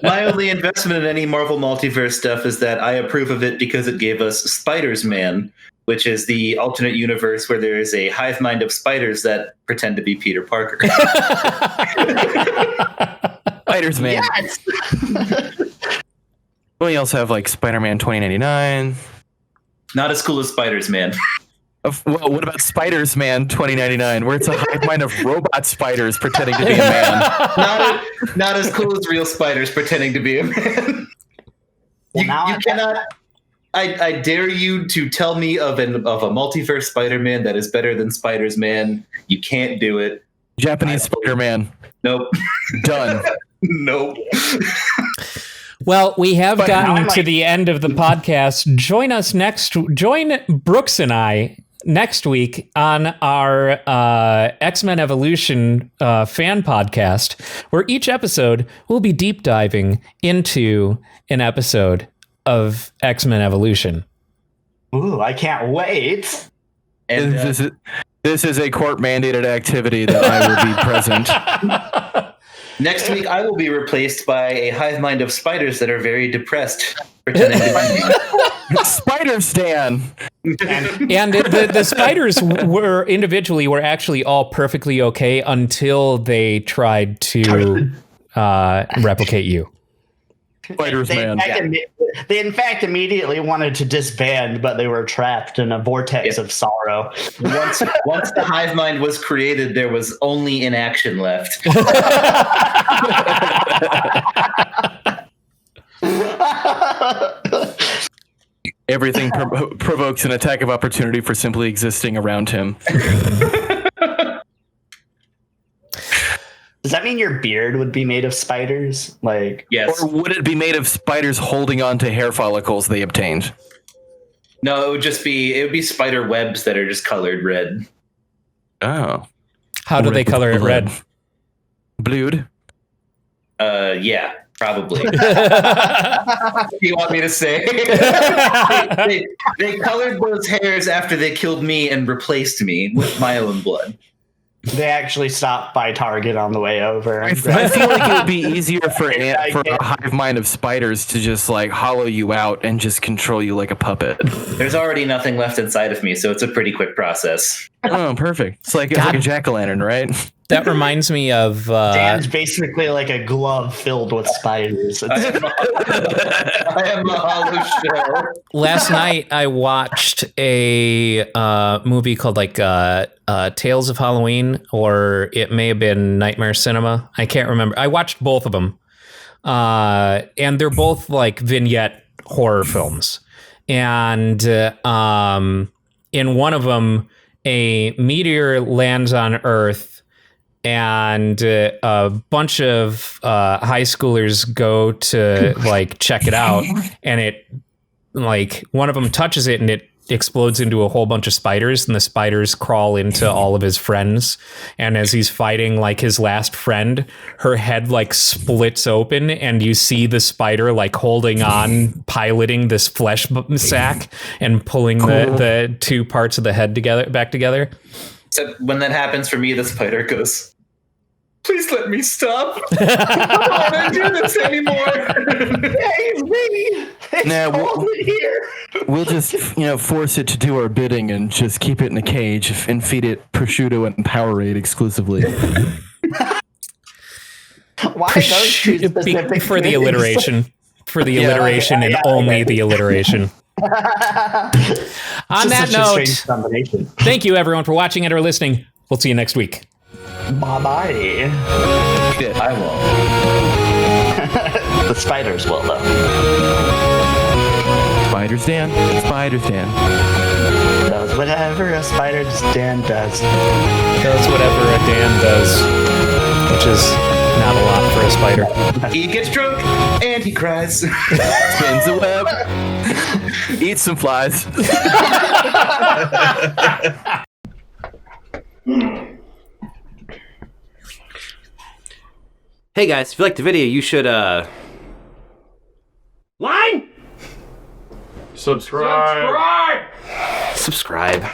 My only investment in any Marvel multiverse stuff is that I approve of it because it gave us Spiders-Man, which is the alternate universe where there is a hive mind of spiders that pretend to be Peter Parker. Spiders-Man. Yes. Well, you also have Spider-Man 2099. Not as cool as Spiders-Man. Well, what about Spiders-Man 2099, where it's a hive mind of robot spiders pretending to be a man? Not as cool as real spiders pretending to be a man. You cannot. I dare you to tell me of a multiverse Spider-Man that is better than Spiders-Man. You can't do it. Japanese Spider-Man. Nope. Done. Nope. Well, we have gotten to the end of the podcast. Join Brooks and I next week on our X-Men Evolution fan podcast, where each episode will be deep diving into an episode of X-Men Evolution. Ooh, I can't wait. And this is a court-mandated activity that I will be present. next week, I will be replaced by a hive mind of spiders that are very depressed, pretending to be Spider Stan. And the spiders were actually all perfectly okay until they tried to replicate you. Spiders Man. They in fact immediately wanted to disband, but they were trapped in a vortex of sorrow. Once the hive mind was created, there was only inaction left. Everything provokes an attack of opportunity for simply existing around him. Does that mean your beard would be made of spiders? Yes. Or would it be made of spiders holding on to hair follicles they obtained? No, it would be spider webs that are just colored red. Oh. How do they color it red? Blued? Yeah, probably. Do you want me to say? they colored those hairs after they killed me and replaced me with my own blood. They actually stopped by Target on the way over. I feel like it would be easier for a hive mind of spiders to just hollow you out and just control you like a puppet. There's already nothing left inside of me, so it's a pretty quick process. Oh, it's like a jack-o'-lantern, right? That reminds me of Dan's basically like a glove filled with spiders. I am a hollow shell. Last night I watched a movie called Tales of Halloween, or it may have been Nightmare Cinema. I can't remember. I watched both of them, and they're both vignette horror films. And in one of them, a meteor lands on Earth, and a bunch of high schoolers go to check it out, and it one of them touches it and it explodes into a whole bunch of spiders, and the spiders crawl into all of his friends. And as he's fighting his last friend, her head splits open, and you see the spider holding on, piloting this flesh sack and pulling the two parts of the head back together. So when that happens for me, the spider goes, "Please let me stop. I don't want to do this anymore." Hey, me! We'll just force it to do our bidding and just keep it in a cage and feed it prosciutto and Powerade exclusively. Why those two specific for the alliteration? For the alliteration and only the alliteration. On that note, thank you everyone for watching and or listening. We'll see you next week. Bye-bye. I won't. The spiders will, though. Spiders Dan. Does whatever a spider Dan does. Does whatever a Dan does, which is not a lot for a spider. He gets drunk and he cries. Spins a web. Eat some flies. Hey guys, if you liked the video, you should line. Subscribe. Subscribe.